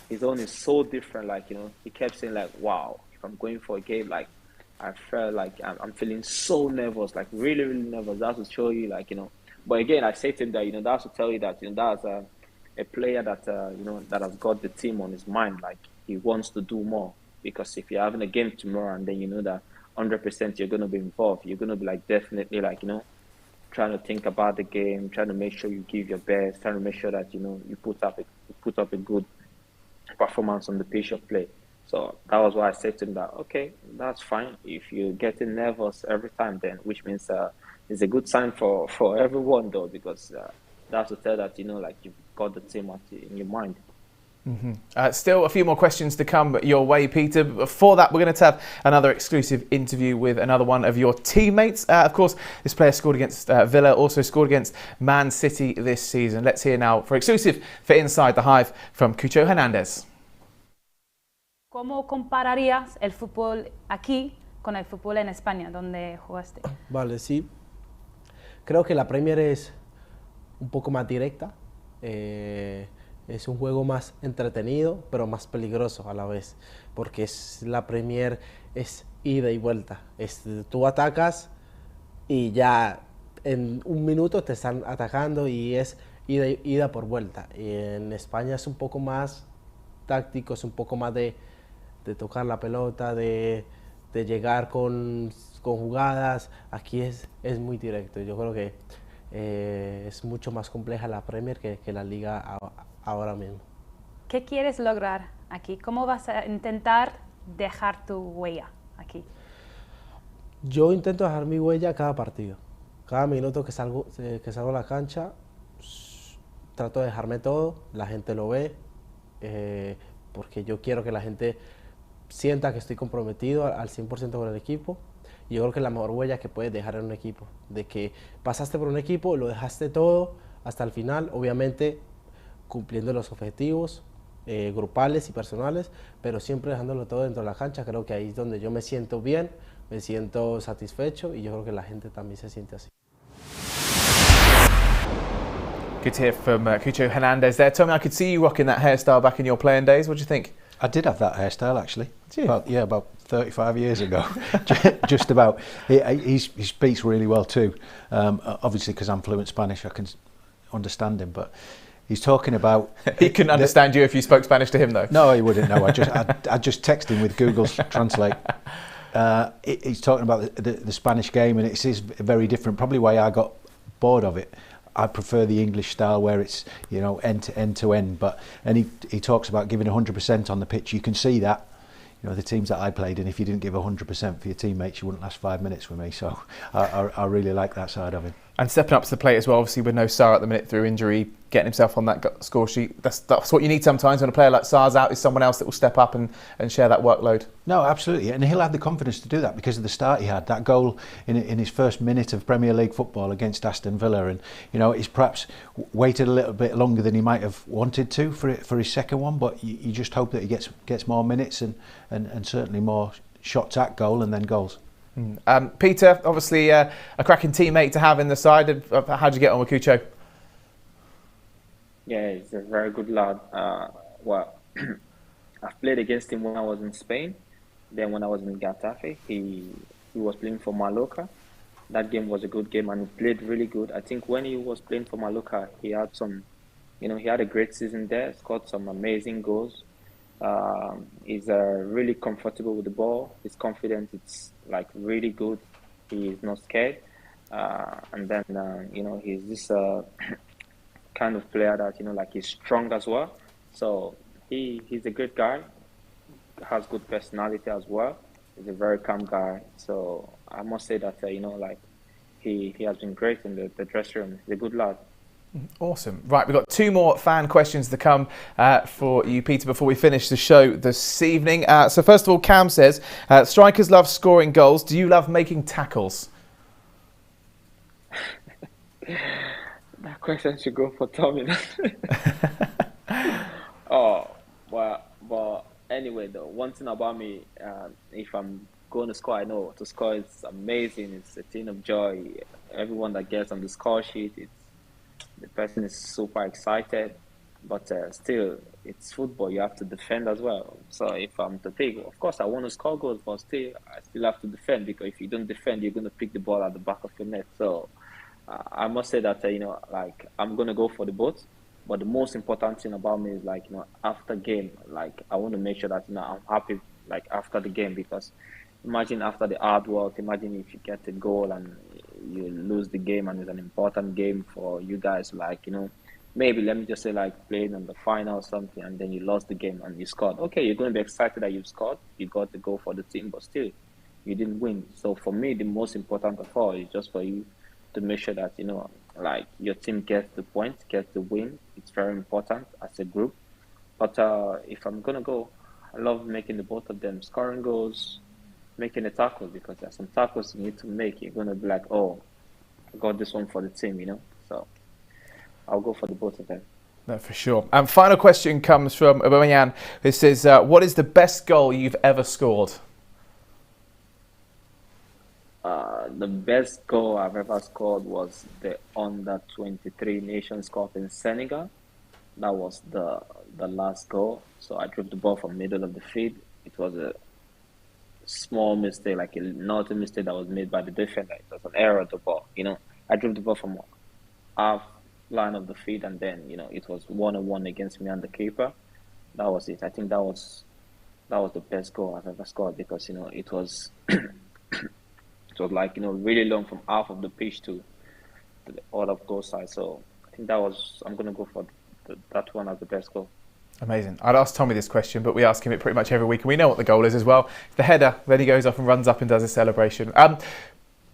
his own is so different. Like, he kept saying like, wow, if I'm going for a game, like I felt like I'm feeling so nervous, like really nervous. That's to show you, like, but again, I say to him that, that's to tell you that, that's a player that, that has got the team on his mind. Like, he wants to do more, because if you're having a game tomorrow and then you know that 100% you're going to be involved, you're going to be like definitely like, trying to think about the game, trying to make sure you give your best, trying to make sure that, you put up a good performance on the pitch of play. So that was why I said to him that, okay, that's fine. If you're getting nervous every time, then which means it's a good sign for everyone though, because that's to tell that, like you've got the team in your mind. Still a few more questions to come your way, Peter. Before that, we're going to have another exclusive interview with another one of your teammates. Of course, this player scored against Villa, also scored against Man City this season. Let's hear now, for exclusive for Inside the Hive, from Cucho Hernández. ¿Cómo compararías el fútbol aquí con el fútbol en España, donde jugaste? Vale, sí. Creo que la Premier es un poco más directa. Es un juego más entretenido, pero más peligroso a la vez, porque la Premier es ida y vuelta. Tú atacas y ya en un minuto te están atacando y es ida por vuelta. Y en España es un poco más táctico, es un poco más de tocar la pelota, de llegar con jugadas. Aquí es muy directo. Yo creo que es mucho más compleja la Premier que la Liga ahora mismo. ¿Qué quieres lograr aquí? ¿Cómo vas a intentar dejar tu huella aquí? Yo intento dejar mi huella cada partido. Cada minuto que salgo a la cancha, trato de dejarme todo, la gente lo ve, porque yo quiero que la gente sienta que estoy comprometido al 100% con el equipo. Y yo creo que es la mejor huella que puedes dejar en un equipo, de que pasaste por un equipo, lo dejaste todo hasta el final, obviamente cumpliendo los objetivos grupales y personales, pero siempre dejándolo todo dentro de la cancha. Creo que ahí es donde yo me siento bien, me siento satisfecho, y yo creo que la gente también se siente así. Good to hear from Cucho Hernández there. Tommy, I could see you rocking that hairstyle back in your playing days. What do you think? I did have that hairstyle actually. About 35 years ago. Just about. He speaks really well too. Obviously, because I'm fluent Spanish, I can understand him. But he's talking about. He couldn't understand you if you spoke Spanish to him, though. No, he wouldn't. No, I just text him with Google Translate. He's talking about the Spanish game, and it is very different. Probably why I got bored of it. I prefer the English style where it's, end to end. And he talks about giving 100% on the pitch. You can see that, the teams that I played in, if you didn't give 100% for your teammates, you wouldn't last 5 minutes with me. So I really like that side of him. And stepping up to the plate as well, obviously with no Sarr at the minute through injury, getting himself on that score sheet. That's what you need sometimes when a player like Sarr's out, is someone else that will step up and share that workload. No, absolutely. And he'll have the confidence to do that because of the start he had. That goal in his first minute of Premier League football against Aston Villa. And, you know, he's perhaps waited a little bit longer than he might have wanted to for his second one. But you just hope that he gets more minutes and certainly more shots at goal and then goals. Peter, obviously a cracking teammate to have in the side. How'd you get on with Cucho? Yeah, he's a very good lad. Well, I've played against him when I was in Spain. Then when I was in Getafe, he was playing for Mallorca. That game was a good game and he played really good. I think when he was playing for Mallorca, he had a great season there, scored some amazing goals. He's really comfortable with the ball. His confidence, it's like really good. He is not scared. And then, he's this kind of player that, like he's strong as well. So he's a good guy, has good personality as well. He's a very calm guy. So I must say that, he has been great in the dressing room. He's a good lad. Awesome. Right, we've got 2 more fan questions to come for you, Peter, before we finish the show this evening. So first of all, Cam says, strikers love scoring goals. Do you love making tackles? That question should go for Tommy. Oh, well, but anyway, though, one thing about me, if I'm going to score, I know to score is amazing. It's a thing of joy. Everyone that gets on the score sheet, the person is super excited, but still, it's football. You have to defend as well. So if I'm to pick, of course, I want to score goals, but I still have to defend, because if you don't defend, you're going to pick the ball at the back of your net. So I must say that, I'm going to go for the both. But the most important thing about me is, after game, I want to make sure that, I'm happy, after the game, because imagine after the hard work, imagine if you get a goal and you lose the game and it's an important game for you guys, maybe let me just say playing on the final or something, and then you lost the game and you scored. Okay, you're going to be excited that you've scored, you got the goal for the team, but still, you didn't win. So for me, the most important of all is just for you to make sure that, your team gets the point, gets the win. It's very important as a group. But if I'm going to go, I love making the both of them, scoring goals, making a tackle, because there's some tackles you need to make. You're going to be like, oh, I got this one for the team, So I'll go for the both of them. No, for sure. And final question comes from Aubameyang, who says, what is the best goal you've ever scored? The best goal I've ever scored was the Under-23 Nations Cup in Senegal. That was the last goal. So I drove the ball from middle of the field. It was a small mistake, not a mistake that was made by the defender. It was an error of the ball. I drove the ball from half line of the field, and then it was 1-on-1 against me and the keeper. That was it. I think that was the best goal I've ever scored, because it was it was really long from half of the pitch to the other goal side. So I think I'm going to go for that one as the best goal. Amazing. I'd ask Tommy this question, but we ask him it pretty much every week, and we know what the goal is as well. It's the header. Then he goes off and runs up and does a celebration.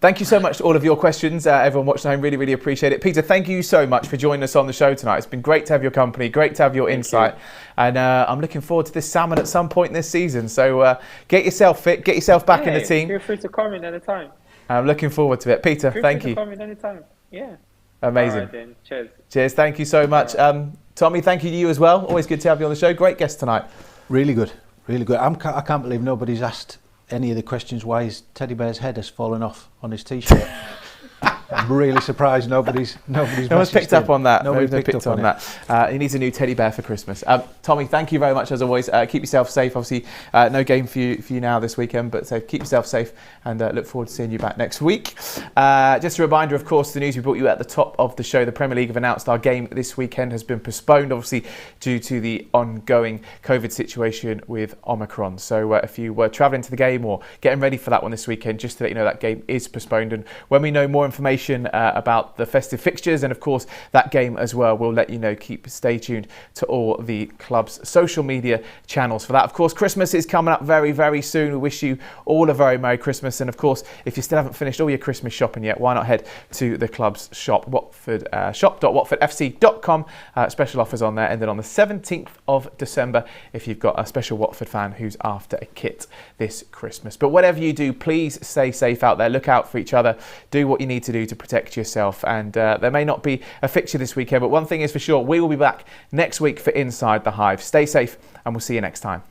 Thank you so much for all of your questions. Everyone watching at home, really, really appreciate it. Peter, thank you so much for joining us on the show tonight. It's been great to have your company, great to have your insight. And I'm looking forward to this salmon at some point this season. So get yourself fit, get yourself back in the team. Feel free to come in anytime. I'm looking forward to it. Peter, thank you. Feel free to come in anytime. Yeah. Amazing. All right, then. Cheers. Cheers. Thank you so much. Tommy, thank you to you as well. Always good to have you on the show. Great guest tonight. Really good. Really good. I can't believe nobody's asked any of the questions why his teddy bear's head has fallen off on his t-shirt. I'm really surprised nobody's no one's picked up on that. Nobody's picked up on that. He needs a new teddy bear for Christmas. Tommy, thank you very much as always. Keep yourself safe. Obviously, no game for you now this weekend, but so keep yourself safe and look forward to seeing you back next week. Just a reminder, of course, the news we brought you at the top of the show. The Premier League have announced our game this weekend has been postponed, obviously, due to the ongoing COVID situation with Omicron. So if you were travelling to the game or getting ready for that one this weekend, just to let you know that game is postponed. And when we know more information information about the festive fixtures and of course that game as well, we'll let you know. Stay tuned to all the club's social media channels for that. Of course, Christmas is coming up very, very soon. We wish you all a very Merry Christmas. And of course, if you still haven't finished all your Christmas shopping yet, why not head to the club's shop, Watford, shop.watfordfc.com. Special offers on there. And then on the 17th of December, if you've got a special Watford fan who's after a kit this Christmas. But whatever you do, please stay safe out there. Look out for each other. Do what you need to do to protect yourself. And there may not be a fixture this weekend, but one thing is for sure, we will be back next week for Inside the Hive. Stay safe and we'll see you next time.